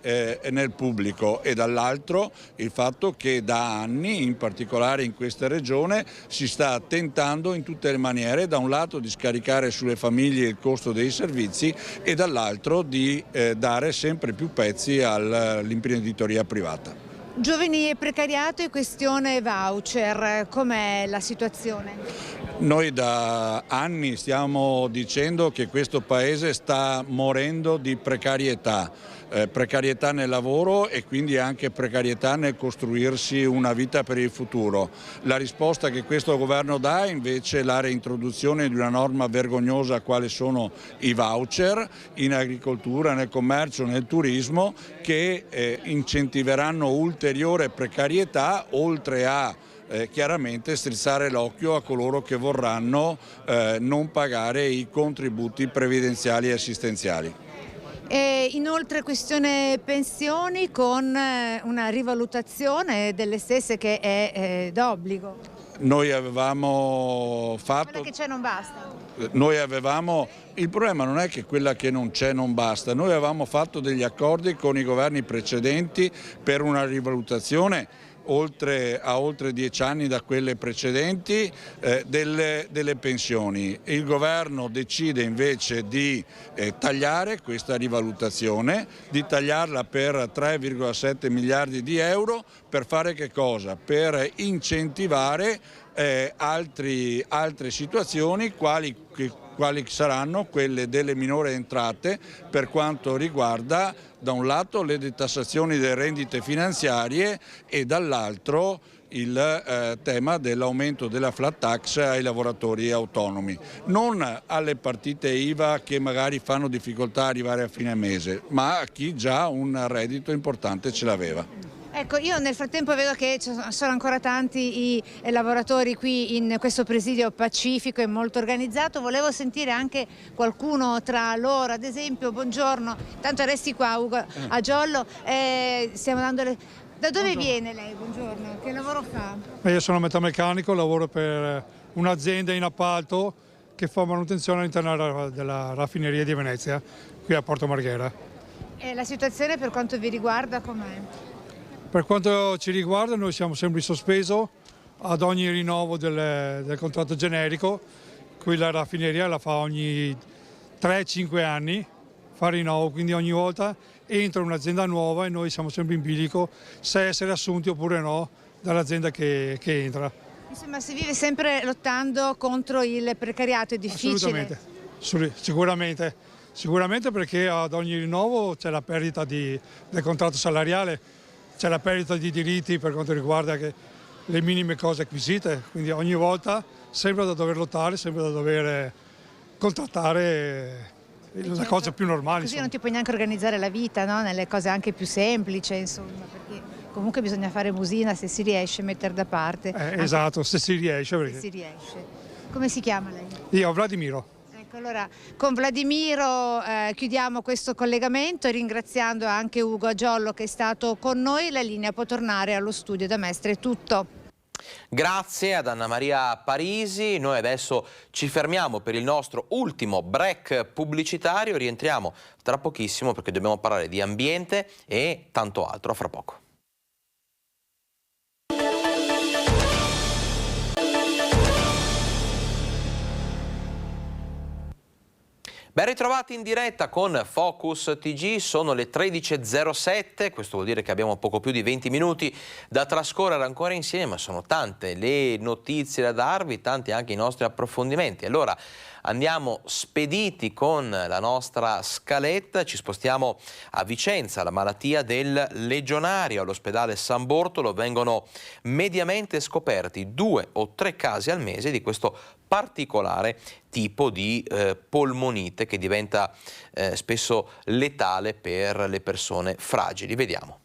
nel pubblico, e dall'altro il fatto che da anni, in particolare in questa regione, si sta tentando in tutte le maniere, da un lato di scaricare sulle famiglie il costo dei servizi e dall'altro di dare sempre più pezzi all'imprenditoria privata. Giovani e precariato e questione voucher, com'è la situazione? Noi da anni stiamo dicendo che questo Paese sta morendo di precarietà nel lavoro e quindi anche precarietà nel costruirsi una vita per il futuro. La risposta che questo governo dà è invece la reintroduzione di una norma vergognosa quale sono i voucher in agricoltura, nel commercio, nel turismo, che incentiveranno ulteriore precarietà, oltre a chiaramente strizzare l'occhio a coloro che vorranno non pagare i contributi previdenziali e assistenziali. E inoltre questione pensioni, con una rivalutazione delle stesse che è d'obbligo. Noi avevamo fatto... Quella che c'è non basta. Il problema non è che quella che non c'è non basta. Noi avevamo fatto degli accordi con i governi precedenti per una rivalutazione a oltre 10 anni da quelle precedenti delle pensioni. Il governo decide invece di tagliare questa rivalutazione, di tagliarla per 3,7 miliardi di euro, per fare che cosa? Per incentivare altre situazioni quali saranno quelle delle minori entrate per quanto riguarda da un lato le detassazioni delle rendite finanziarie e dall'altro il tema dell'aumento della flat tax ai lavoratori autonomi, non alle partite IVA che magari fanno difficoltà a arrivare a fine mese, ma a chi già un reddito importante ce l'aveva. Ecco, io nel frattempo vedo che ci sono ancora tanti i lavoratori qui in questo presidio pacifico e molto organizzato. Volevo sentire anche qualcuno tra loro, ad esempio, buongiorno, tanto resti qua Ugo, a Giollo, stiamo dando le... Da dove viene lei? Buongiorno, che lavoro fa? Io sono metalmeccanico, lavoro per un'azienda in appalto che fa manutenzione all'interno della raffineria di Venezia, qui a Porto Marghera. E la situazione per quanto vi riguarda com'è? Per quanto ci riguarda noi siamo sempre in sospeso ad ogni rinnovo del contratto generico. Qui la raffineria la fa ogni 3-5 anni, fa rinnovo, quindi ogni volta entra un'azienda nuova e noi siamo sempre in bilico se essere assunti oppure no dall'azienda che entra. Insomma, si vive sempre lottando contro il precariato, è difficile? Assolutamente, sicuramente perché ad ogni rinnovo c'è la perdita del contratto salariale, c'è la perdita di diritti per quanto riguarda le minime cose acquisite, quindi ogni volta sembra da dover lottare, sembra da dover contrattare la cosa più normale. Così insomma. non ti puoi neanche organizzare la vita, no? Nelle cose anche più semplici, insomma, perché comunque bisogna fare musina se si riesce, mettere da parte. Esatto, se si riesce. Perché... Se si riesce. Come si chiama lei? Io, Vladimiro. Ecco, allora con Vladimiro chiudiamo questo collegamento ringraziando anche Ugo Agiollo che è stato con noi. La linea può tornare allo studio da Mestre. È tutto. Grazie ad Anna Maria Parisi, noi adesso ci fermiamo per il nostro ultimo break pubblicitario, rientriamo tra pochissimo perché dobbiamo parlare di ambiente e tanto altro, a fra poco. Ben ritrovati in diretta con Focus TG, sono le 13.07, questo vuol dire che abbiamo poco più di 20 minuti da trascorrere ancora insieme, ma sono tante le notizie da darvi, tanti anche i nostri approfondimenti. Allora andiamo spediti con la nostra scaletta, ci spostiamo a Vicenza, la malattia del legionario. All'ospedale San Bortolo vengono mediamente scoperti 2 o 3 casi al mese di questo particolare tipo di polmonite che diventa spesso letale per le persone fragili. Vediamo.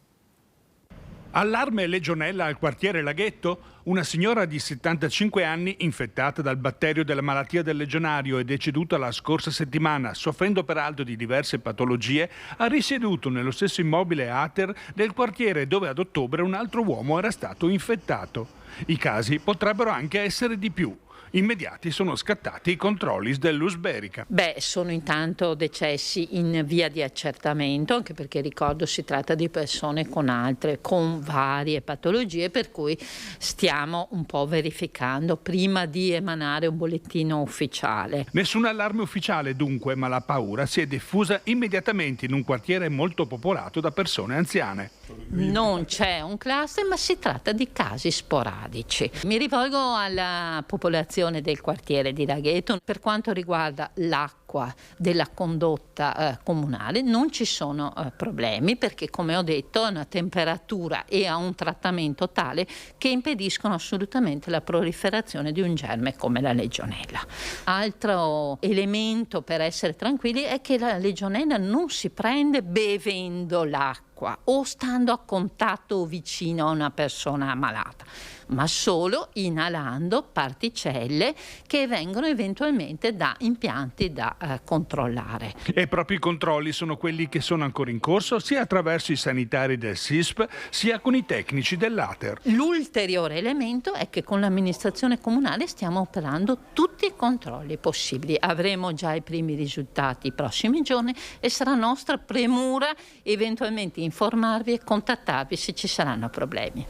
Allarme legionella al quartiere Laghetto? Una signora di 75 anni infettata dal batterio della malattia del legionario e deceduta la scorsa settimana, soffrendo peraltro di diverse patologie, ha risieduto nello stesso immobile Ater del quartiere dove ad ottobre un altro uomo era stato infettato. I casi potrebbero anche essere di più. Immediati sono scattati i controlli dell'Usberica. Sono intanto decessi in via di accertamento, anche perché ricordo si tratta di persone con varie patologie, per cui stiamo un po' verificando prima di emanare un bollettino ufficiale. Nessun allarme ufficiale dunque, ma la paura si è diffusa immediatamente in un quartiere molto popolato da persone anziane. Non c'è un cluster, ma si tratta di casi sporadici. Mi rivolgo alla popolazione del quartiere di Laghetto. Per quanto riguarda l'acqua della condotta comunale non ci sono problemi, perché come ho detto ha una temperatura e ha un trattamento tale che impediscono assolutamente la proliferazione di un germe come la legionella. Altro elemento per essere tranquilli è che la legionella non si prende bevendo l'acqua o stando a contatto vicino a una persona malata, ma solo inalando particelle che vengono eventualmente da impianti da controllare. E proprio i controlli sono quelli che sono ancora in corso, sia attraverso i sanitari del SISP, sia con i tecnici dell'Ater. L'ulteriore elemento è che con l'amministrazione comunale stiamo operando tutti i controlli possibili. Avremo già i primi risultati i prossimi giorni e sarà nostra premura eventualmente informarvi e contattarvi se ci saranno problemi.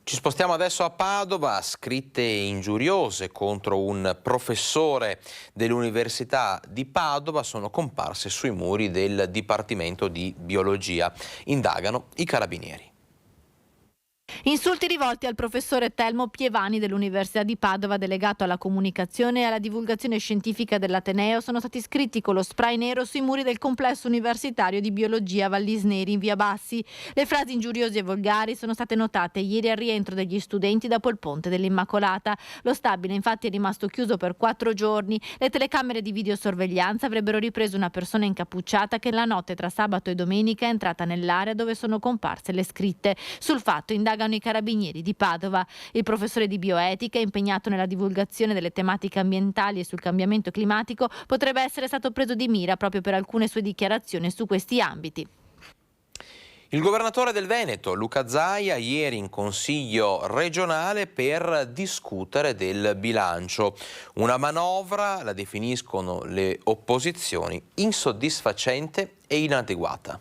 Ci spostiamo adesso a Padova, scritte ingiuriose contro un professore dell'Università di Padova sono comparse sui muri del Dipartimento di Biologia. Indagano i carabinieri. Insulti rivolti al professore Telmo Pievani dell'Università di Padova, delegato alla comunicazione e alla divulgazione scientifica dell'Ateneo, sono stati scritti con lo spray nero sui muri del complesso universitario di biologia Vallisneri in via Bassi. Le frasi ingiuriose e volgari sono state notate ieri al rientro degli studenti dopo il ponte dell'Immacolata. Lo stabile infatti è rimasto chiuso per 4 giorni. Le telecamere di videosorveglianza avrebbero ripreso una persona incappucciata che la notte tra sabato e domenica è entrata nell'area dove sono comparse le scritte. Sul fatto indagano i carabinieri di Padova. Il professore di bioetica, impegnato nella divulgazione delle tematiche ambientali e sul cambiamento climatico, potrebbe essere stato preso di mira proprio per alcune sue dichiarazioni su questi ambiti. Il governatore del Veneto, Luca Zaia, ieri in Consiglio regionale per discutere del bilancio. Una manovra, la definiscono le opposizioni, insoddisfacente e inadeguata.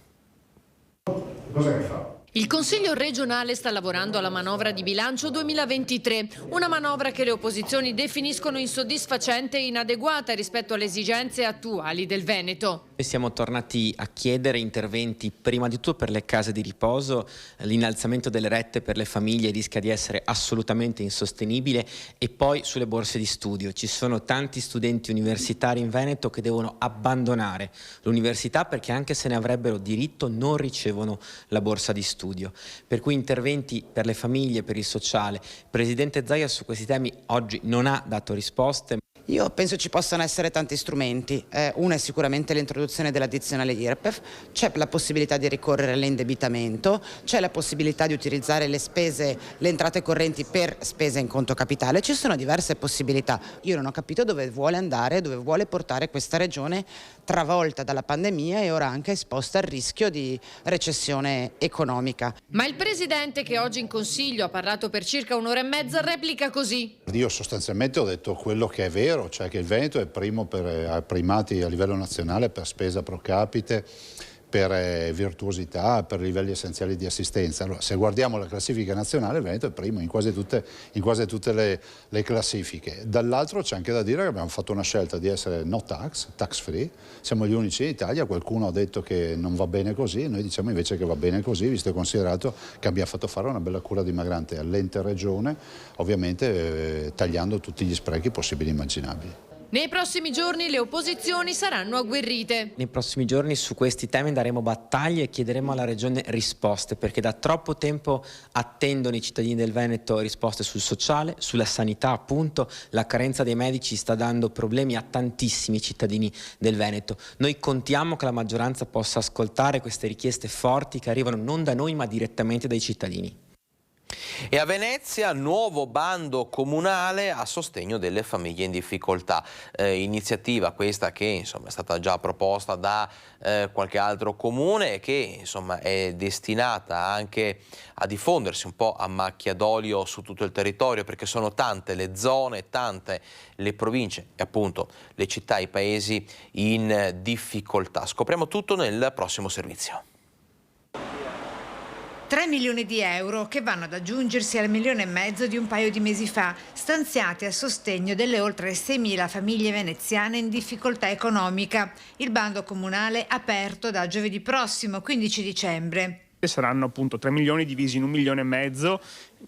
Cosa che fa? Il Consiglio regionale sta lavorando alla manovra di bilancio 2023, una manovra che le opposizioni definiscono insoddisfacente e inadeguata rispetto alle esigenze attuali del Veneto. Siamo tornati a chiedere interventi prima di tutto per le case di riposo. L'innalzamento delle rette per le famiglie rischia di essere assolutamente insostenibile, e poi sulle borse di studio. Ci sono tanti studenti universitari in Veneto che devono abbandonare l'università perché, anche se ne avrebbero diritto, non ricevono la borsa di studio. Per cui interventi per le famiglie, per il sociale. Il Presidente Zaia su questi temi oggi non ha dato risposte. Io penso ci possano essere tanti strumenti. Uno è sicuramente l'introduzione dell'addizionale IRPEF, c'è la possibilità di ricorrere all'indebitamento, c'è la possibilità di utilizzare le entrate correnti per spese in conto capitale, ci sono diverse possibilità. Io non ho capito dove vuole andare, dove vuole portare questa regione travolta dalla pandemia e ora anche esposta al rischio di recessione economica. Ma il Presidente, che oggi in Consiglio ha parlato per circa un'ora e mezza, replica così. Io sostanzialmente ho detto quello che è vero, cioè che il Veneto è primo ha primati a livello nazionale per spesa pro capite, per virtuosità, per livelli essenziali di assistenza. Allora, se guardiamo la classifica nazionale, il Veneto è primo in quasi tutte le classifiche. Dall'altro c'è anche da dire che abbiamo fatto una scelta di essere no tax, tax free, siamo gli unici in Italia. Qualcuno ha detto che non va bene così, noi diciamo invece che va bene così, visto e considerato che abbiamo fatto fare una bella cura dimagrante all'ente regione, ovviamente tagliando tutti gli sprechi possibili e immaginabili. Nei prossimi giorni le opposizioni saranno agguerrite. Nei prossimi giorni su questi temi daremo battaglie e chiederemo alla Regione risposte, perché da troppo tempo attendono i cittadini del Veneto risposte sul sociale, sulla sanità appunto. La carenza dei medici sta dando problemi a tantissimi cittadini del Veneto. Noi contiamo che la maggioranza possa ascoltare queste richieste forti che arrivano non da noi ma direttamente dai cittadini. E a Venezia, nuovo bando comunale a sostegno delle famiglie in difficoltà. Iniziativa questa che insomma è stata già proposta da qualche altro comune e che insomma è destinata anche a diffondersi un po' a macchia d'olio su tutto il territorio, perché sono tante le zone, tante le province e appunto le città, i paesi in difficoltà. Scopriamo tutto nel prossimo servizio. 3 milioni di euro che vanno ad aggiungersi al 1,5 milioni di un paio di mesi fa, stanziati a sostegno delle oltre 6.000 famiglie veneziane in difficoltà economica. Il bando comunale aperto da giovedì prossimo, 15 dicembre. Saranno appunto 3 milioni divisi in 1,5 milioni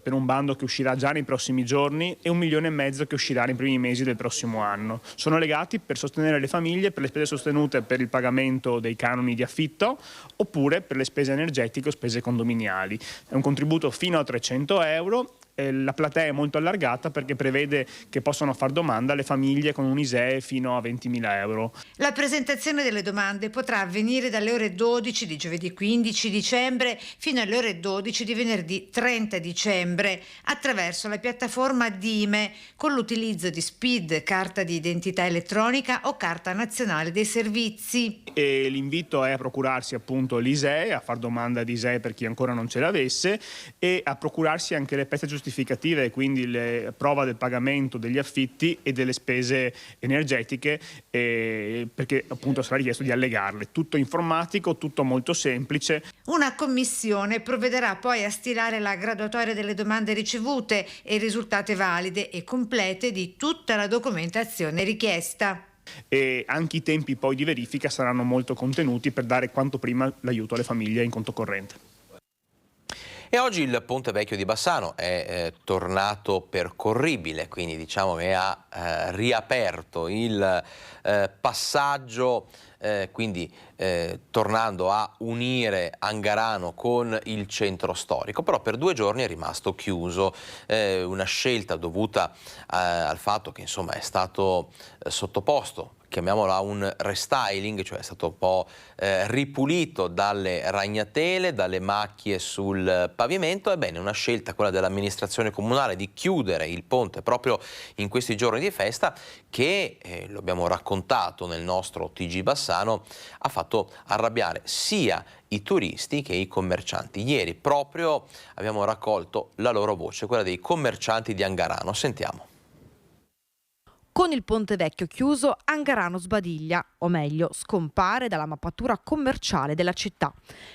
per un bando che uscirà già nei prossimi giorni e 1,5 milioni che uscirà nei primi mesi del prossimo anno. Sono legati per sostenere le famiglie per le spese sostenute per il pagamento dei canoni di affitto oppure per le spese energetiche o spese condominiali. È un contributo fino a 300 euro. La platea è molto allargata perché prevede che possano far domanda le famiglie con un ISEE fino a 20.000 euro. La presentazione delle domande potrà avvenire dalle ore 12 di giovedì 15 dicembre fino alle ore 12 di venerdì 30 dicembre attraverso la piattaforma Dime con l'utilizzo di SPID, carta di identità elettronica o carta nazionale dei servizi. E l'invito è a procurarsi appunto l'ISEE, a far domanda di ISEE per chi ancora non ce l'avesse e a procurarsi anche le pezze giustificative, quindi la prova del pagamento degli affitti e delle spese energetiche, perché appunto sarà richiesto di allegarle. Tutto informatico, tutto molto semplice. Una commissione provvederà poi a stilare la graduatoria delle domande ricevute e risultate valide e complete di tutta la documentazione richiesta. E anche i tempi poi di verifica saranno molto contenuti per dare quanto prima l'aiuto alle famiglie in conto corrente. E oggi il Ponte Vecchio di Bassano è tornato percorribile, quindi diciamo che ha riaperto il passaggio, quindi tornando a unire Angarano con il centro storico, però per 2 giorni è rimasto chiuso, una scelta dovuta al fatto che insomma è stato sottoposto, chiamiamola un restyling, cioè è stato un po' ripulito dalle ragnatele, dalle macchie sul pavimento. Ebbene, una scelta, quella dell'amministrazione comunale, di chiudere il ponte proprio in questi giorni di festa, che, lo abbiamo raccontato nel nostro TG Bassano, ha fatto arrabbiare sia i turisti che i commercianti. Ieri proprio abbiamo raccolto la loro voce, quella dei commercianti di Angarano. Sentiamo. Con il Ponte Vecchio chiuso, Angarano sbadiglia, o meglio, scompare dalla mappatura commerciale della città.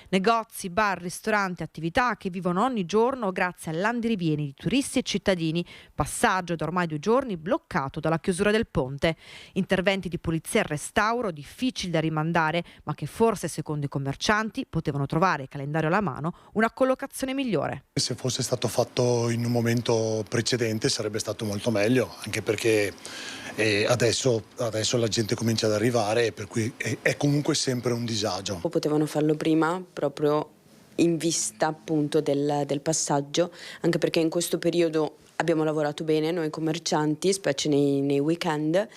Negozi, bar, ristoranti, attività che vivono ogni giorno grazie all'andirivieni di turisti e cittadini, passaggio da ormai 2 giorni bloccato dalla chiusura del ponte. Interventi di polizia e restauro difficili da rimandare, ma che forse, secondo i commercianti, potevano trovare, calendario alla mano, una collocazione migliore. Se fosse stato fatto in un momento precedente sarebbe stato molto meglio, anche perché adesso la gente comincia ad arrivare, per cui è comunque sempre un disagio. Potevano farlo prima, proprio in vista appunto del passaggio, anche perché in questo periodo abbiamo lavorato bene noi commercianti, specie nei weekend,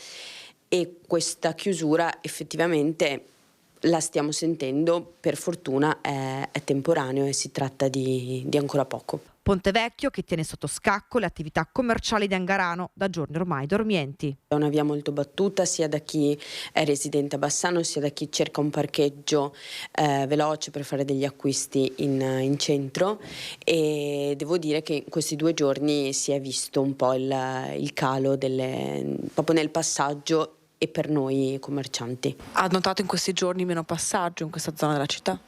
e questa chiusura effettivamente la stiamo sentendo, per fortuna è temporaneo e si tratta di ancora poco. Ponte Vecchio che tiene sotto scacco le attività commerciali di Angarano, da giorni ormai dormienti. È una via molto battuta sia da chi è residente a Bassano sia da chi cerca un parcheggio veloce per fare degli acquisti in centro, e devo dire che in questi 2 giorni si è visto un po' il calo proprio nel passaggio e per noi commercianti. Ha notato in questi giorni meno passaggio in questa zona della città?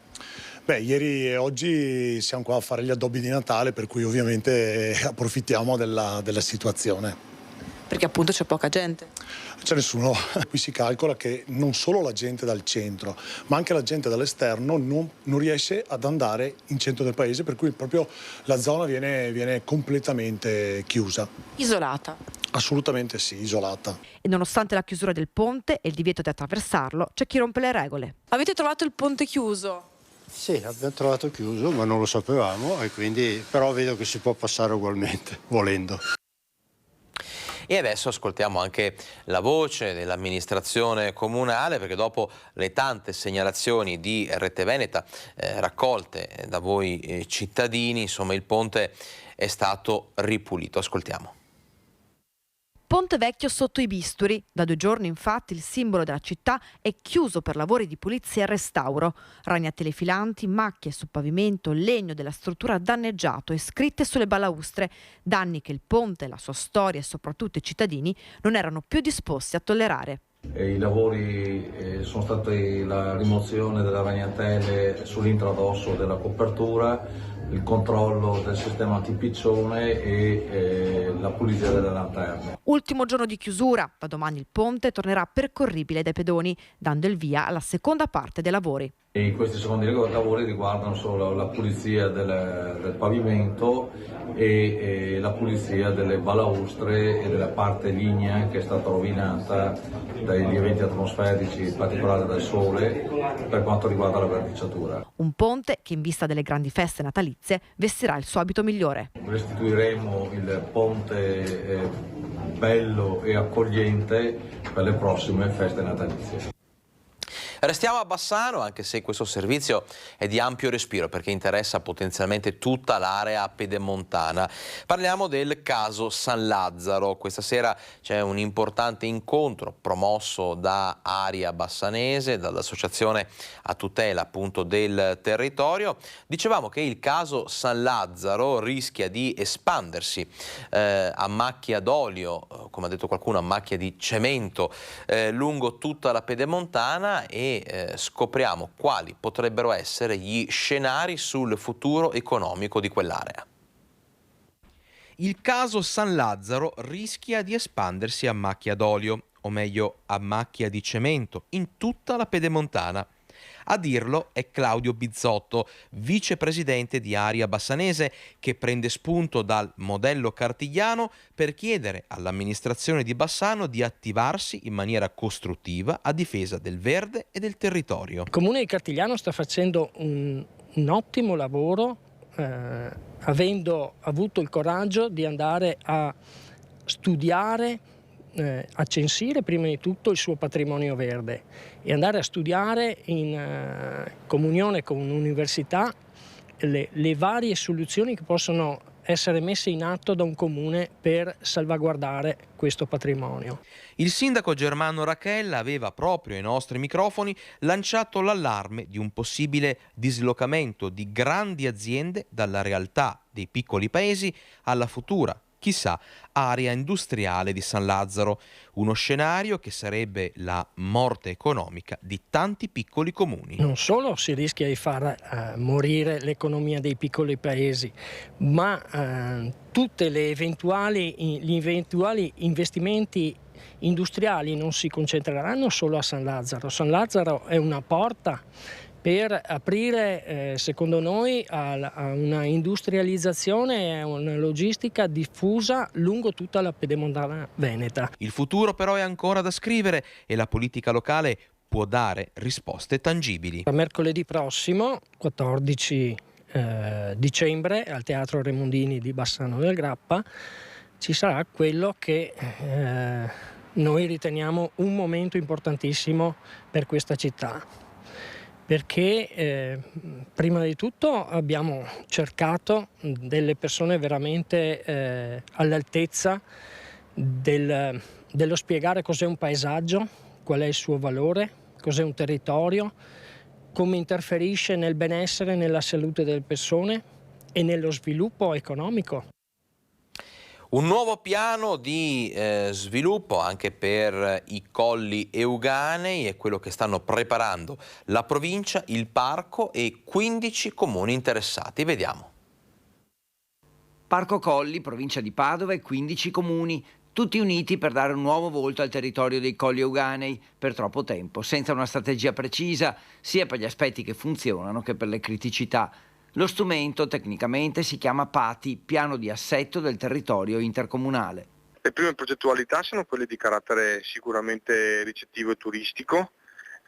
Beh, ieri e oggi siamo qua a fare gli addobbi di Natale, per cui ovviamente approfittiamo della situazione. Perché appunto c'è poca gente? C'è nessuno. Qui si calcola che non solo la gente dal centro, ma anche la gente dall'esterno non riesce ad andare in centro del paese, per cui proprio la zona viene completamente chiusa. Isolata? Assolutamente sì, isolata. E nonostante la chiusura del ponte e il divieto di attraversarlo, c'è chi rompe le regole. Avete trovato il ponte chiuso? Sì, abbiamo trovato chiuso, ma non lo sapevamo, e quindi però vedo che si può passare ugualmente, volendo. E adesso ascoltiamo anche la voce dell'amministrazione comunale, perché dopo le tante segnalazioni di Rete Veneta raccolte da voi cittadini, insomma il ponte è stato ripulito. Ascoltiamo. Ponte Vecchio sotto i bisturi. Da 2 giorni infatti il simbolo della città è chiuso per lavori di pulizia e restauro. Ragnatele filanti, macchie su pavimento, legno della struttura danneggiato e scritte sulle balaustre. Danni che il ponte, la sua storia e soprattutto i cittadini non erano più disposti a tollerare. I lavori sono stati la rimozione delle ragnatele sull'intradosso della copertura, il controllo del sistema antipiccione e la pulizia delle lanterne. Ultimo giorno di chiusura, da domani il ponte tornerà percorribile dai pedoni, dando il via alla seconda parte dei lavori. E questi secondi lavori riguardano solo la pulizia del pavimento e la pulizia delle balaustre e della parte lignea che è stata rovinata dagli eventi atmosferici, in particolare dal sole, per quanto riguarda la verniciatura. Un ponte che in vista delle grandi feste natalizie vestirà il suo abito migliore. Restituiremo il ponte bello e accogliente per le prossime feste natalizie. Restiamo a Bassano, anche se questo servizio è di ampio respiro perché interessa potenzialmente tutta l'area pedemontana. Parliamo del caso San Lazzaro. Questa sera c'è un importante incontro promosso da Aria Bassanese, dall'associazione a tutela appunto del territorio. Dicevamo che il caso San Lazzaro rischia di espandersi a macchia d'olio, come ha detto qualcuno, a macchia di cemento lungo tutta la pedemontana, e scopriamo quali potrebbero essere gli scenari sul futuro economico di quell'area. Il caso San Lazzaro rischia di espandersi a macchia d'olio, o meglio a macchia di cemento, in tutta la pedemontana. A dirlo è Claudio Bizzotto, vicepresidente di Aria Bassanese, che prende spunto dal modello cartigliano per chiedere all'amministrazione di Bassano di attivarsi in maniera costruttiva a difesa del verde e del territorio. Il Comune di Cartigliano sta facendo un ottimo lavoro, avendo avuto il coraggio di andare a studiare, a censire prima di tutto il suo patrimonio verde e andare a studiare in comunione con un'università le varie soluzioni che possono essere messe in atto da un comune per salvaguardare questo patrimonio. Il sindaco Germano Rachella aveva proprio ai nostri microfoni lanciato l'allarme di un possibile dislocamento di grandi aziende dalla realtà dei piccoli paesi alla futura chissà, area industriale di San Lazzaro. Uno scenario che sarebbe la morte economica di tanti piccoli comuni. Non solo si rischia di far morire l'economia dei piccoli paesi, ma tutti gli eventuali investimenti industriali non si concentreranno solo a San Lazzaro. San Lazzaro è una porta per aprire, secondo noi, a una industrializzazione e a una logistica diffusa lungo tutta la pedemontana veneta. Il futuro però è ancora da scrivere e la politica locale può dare risposte tangibili. Mercoledì prossimo, 14 dicembre, al Teatro Remondini di Bassano del Grappa, ci sarà quello che noi riteniamo un momento importantissimo per questa città. Perché prima di tutto abbiamo cercato delle persone veramente all'altezza dello spiegare cos'è un paesaggio, qual è il suo valore, cos'è un territorio, come interferisce nel benessere e nella salute delle persone e nello sviluppo economico. Un nuovo piano di sviluppo anche per i Colli Euganei è quello che stanno preparando la provincia, il parco e 15 comuni interessati. Vediamo. Parco Colli, provincia di Padova e 15 comuni, tutti uniti per dare un nuovo volto al territorio dei Colli Euganei per troppo tempo, senza una strategia precisa, sia per gli aspetti che funzionano che per le criticità. Lo strumento tecnicamente si chiama PATI, Piano di Assetto del Territorio Intercomunale. Le prime progettualità sono quelle di carattere sicuramente ricettivo e turistico,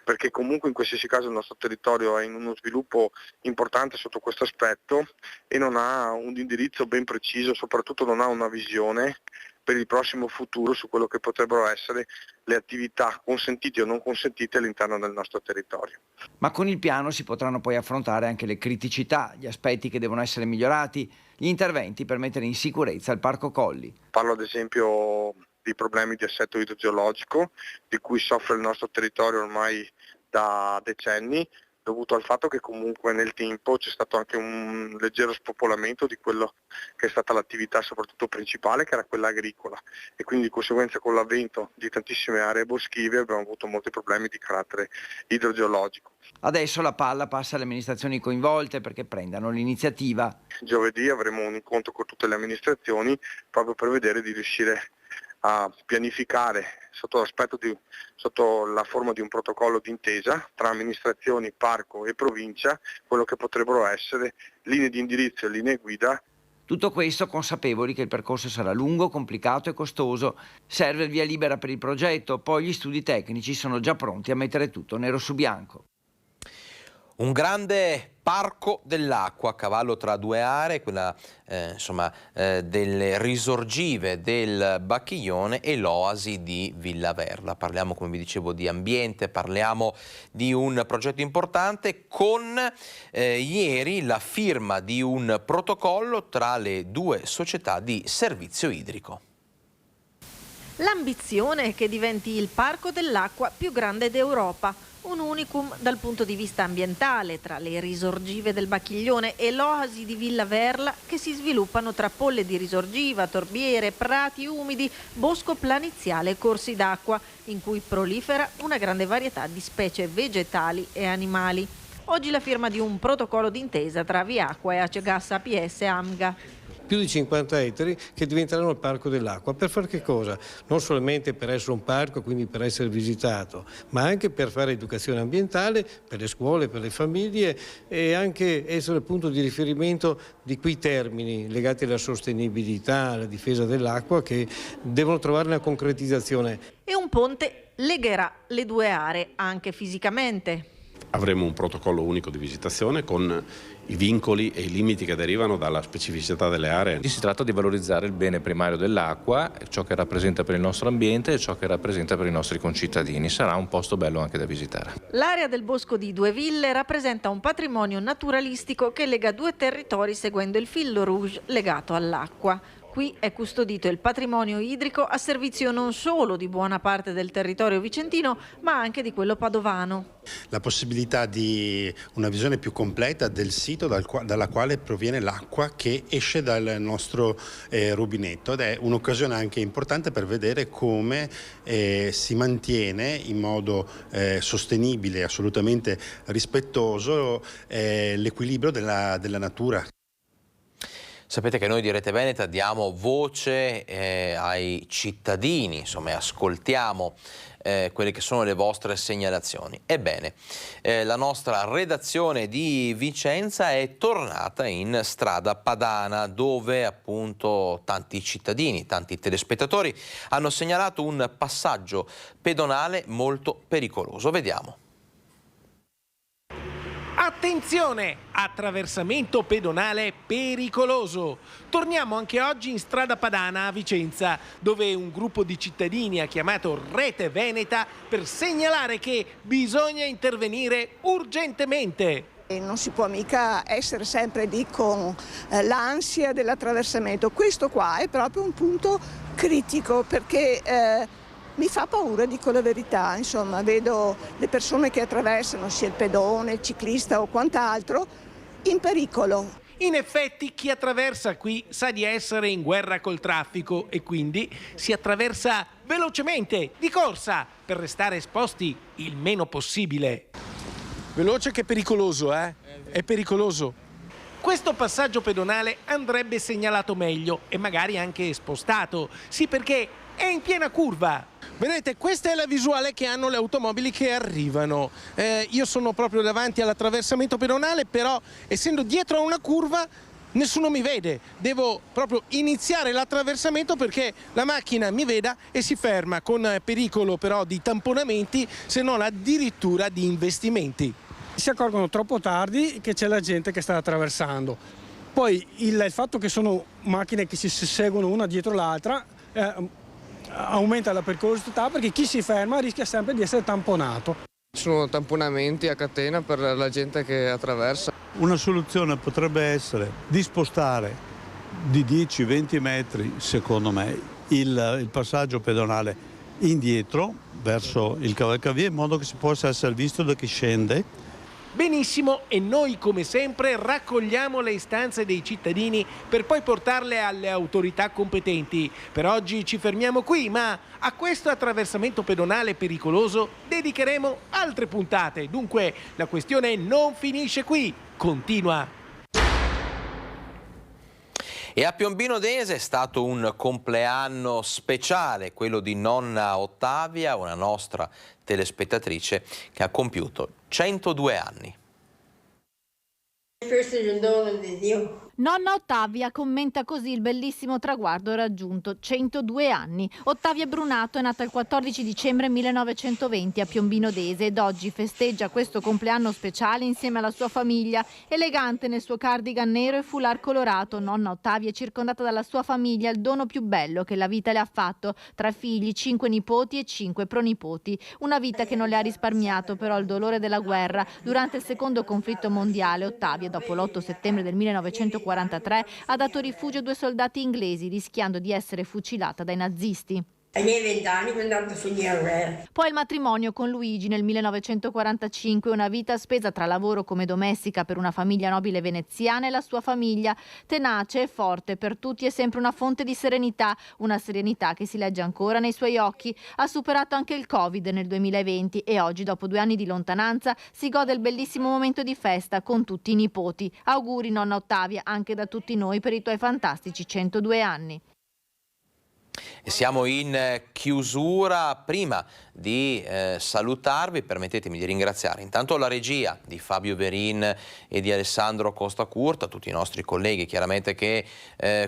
perché comunque in qualsiasi caso il nostro territorio è in uno sviluppo importante sotto questo aspetto e non ha un indirizzo ben preciso, soprattutto non ha una visione per il prossimo futuro su quello che potrebbero essere le attività consentite o non consentite all'interno del nostro territorio. Ma con il piano si potranno poi affrontare anche le criticità, gli aspetti che devono essere migliorati, gli interventi per mettere in sicurezza il Parco Colli. Parlo ad esempio di problemi di assetto idrogeologico, di cui soffre il nostro territorio ormai da decenni, dovuto al fatto che comunque nel tempo c'è stato anche un leggero spopolamento di quello che è stata l'attività soprattutto principale, che era quella agricola, e quindi di conseguenza con l'avvento di tantissime aree boschive abbiamo avuto molti problemi di carattere idrogeologico. Adesso la palla passa alle amministrazioni coinvolte perché prendano l'iniziativa. Giovedì avremo un incontro con tutte le amministrazioni proprio per vedere di riuscire a pianificare sotto la forma di un protocollo d'intesa tra amministrazioni, parco e provincia quello che potrebbero essere linee di indirizzo e linee guida. Tutto questo consapevoli che il percorso sarà lungo, complicato e costoso. Serve il via libera per il progetto, poi gli studi tecnici sono già pronti a mettere tutto nero su bianco. Un grande parco dell'acqua a cavallo tra due aree, quella delle risorgive del Bacchiglione e l'oasi di Villaverla. Parliamo, come vi dicevo, di ambiente, parliamo di un progetto importante con ieri la firma di un protocollo tra le due società di servizio idrico. L'ambizione è che diventi il parco dell'acqua più grande d'Europa, un unicum dal punto di vista ambientale tra le risorgive del Bacchiglione e l'oasi di Villaverla che si sviluppano tra polle di risorgiva, torbiere, prati umidi, bosco planiziale e corsi d'acqua, in cui prolifera una grande varietà di specie vegetali e animali. Oggi la firma di un protocollo d'intesa tra Viacqua e Acegas APS Amga. Più di 50 ettari che diventeranno il parco dell'acqua. Per fare che cosa? Non solamente per essere un parco, quindi per essere visitato, ma anche per fare educazione ambientale, per le scuole, per le famiglie e anche essere il punto di riferimento di quei termini legati alla sostenibilità, alla difesa dell'acqua che devono trovare una concretizzazione. E un ponte legherà le due aree anche fisicamente. Avremo un protocollo unico di visitazione con i vincoli e i limiti che derivano dalla specificità delle aree. Si tratta di valorizzare il bene primario dell'acqua, ciò che rappresenta per il nostro ambiente e ciò che rappresenta per i nostri concittadini. Sarà un posto bello anche da visitare. L'area del Bosco di Due Ville rappresenta un patrimonio naturalistico che lega due territori seguendo il fil rouge legato all'acqua. qui è custodito il patrimonio idrico a servizio non solo di buona parte del territorio vicentino, ma anche di quello padovano. La possibilità di una visione più completa del sito dalla quale proviene l'acqua che esce dal nostro rubinetto, ed è un'occasione anche importante per vedere come si mantiene in modo sostenibile e assolutamente rispettoso l'equilibrio della natura. Sapete che noi di Rete Veneta diamo voce ai cittadini, insomma, ascoltiamo quelle che sono le vostre segnalazioni. Ebbene, la nostra redazione di Vicenza è tornata in strada padana, dove appunto tanti cittadini, tanti telespettatori hanno segnalato un passaggio pedonale molto pericoloso. Vediamo. Attenzione! Attraversamento pedonale pericoloso. Torniamo anche oggi in strada padana a Vicenza, dove un gruppo di cittadini ha chiamato Rete Veneta per segnalare che bisogna intervenire urgentemente. Non si può mica essere sempre lì con l'ansia dell'attraversamento. Questo qua è proprio un punto critico, perché mi fa paura, dico la verità. Insomma, vedo le persone che attraversano, sia il pedone, il ciclista o quant'altro, in pericolo. In effetti chi attraversa qui sa di essere in guerra col traffico e quindi si attraversa velocemente, di corsa, per restare esposti il meno possibile. Veloce che pericoloso, È pericoloso. Questo passaggio pedonale andrebbe segnalato meglio e magari anche spostato. Sì, perché è in piena curva. Vedete, questa è la visuale che hanno le automobili che arrivano. Io sono proprio davanti all'attraversamento pedonale, però essendo dietro a una curva nessuno mi vede. Devo proprio iniziare l'attraversamento perché la macchina mi veda e si ferma, con pericolo però di tamponamenti, se non addirittura di investimenti. Si accorgono troppo tardi che c'è la gente che sta attraversando. Poi il fatto che sono macchine che si seguono una dietro l'altra aumenta la pericolosità, perché chi si ferma rischia sempre di essere tamponato. Ci sono tamponamenti a catena per la gente che attraversa. Una soluzione potrebbe essere di spostare di 10-20 metri, secondo me, il passaggio pedonale indietro verso il cavalcavia, in modo che si possa essere visto da chi scende. Benissimo, e noi come sempre raccogliamo le istanze dei cittadini per poi portarle alle autorità competenti. Per oggi ci fermiamo qui, ma a questo attraversamento pedonale pericoloso dedicheremo altre puntate. Dunque la questione non finisce qui, continua. E a Piombino Dese è stato un compleanno speciale, quello di nonna Ottavia, una nostra telespettatrice che ha compiuto 102 anni. Questo è un dono di Dio. Nonna Ottavia commenta così il bellissimo traguardo raggiunto, 102 anni. Ottavia Brunato è nata il 14 dicembre 1920 a Piombino Dese ed oggi festeggia questo compleanno speciale insieme alla sua famiglia. Elegante nel suo cardigan nero e foulard colorato, nonna Ottavia è circondata dalla sua famiglia, il dono più bello che la vita le ha fatto. 3 figli, 5 nipoti e 5 pronipoti. Una vita che non le ha risparmiato però il dolore della guerra. Durante il secondo conflitto mondiale, Ottavia, dopo l'8 settembre del 1943, ha dato rifugio a 2 soldati inglesi, rischiando di essere fucilata dai nazisti. Ai miei 20 anni sono andata a finire la guerra. Poi il matrimonio con Luigi nel 1945, una vita spesa tra lavoro come domestica per una famiglia nobile veneziana e la sua famiglia. Tenace e forte, per tutti è sempre una fonte di serenità, una serenità che si legge ancora nei suoi occhi. Ha superato anche il Covid nel 2020 e oggi, dopo 2 anni di lontananza, si gode il bellissimo momento di festa con tutti i nipoti. Auguri nonna Ottavia, anche da tutti noi, per i tuoi fantastici 102 anni. E siamo in chiusura. Prima di salutarvi, permettetemi di ringraziare intanto la regia di Fabio Verin e di Alessandro Costa Curta, tutti i nostri colleghi chiaramente che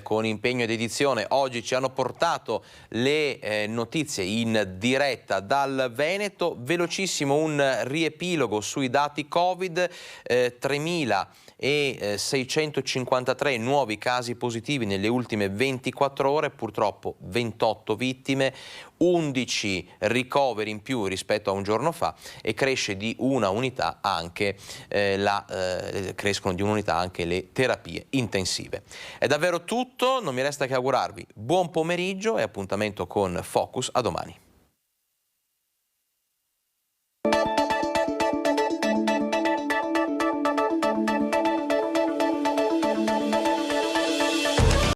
con impegno ed edizione oggi ci hanno portato le notizie in diretta dal Veneto. Velocissimo un riepilogo sui dati Covid, 3.000 e 653 nuovi casi positivi nelle ultime 24 ore, purtroppo 28 vittime, 11 ricoveri in più rispetto a un giorno fa e cresce di una unità anche crescono di un'unità anche le terapie intensive. È davvero tutto, non mi resta che augurarvi buon pomeriggio e appuntamento con Focus a domani.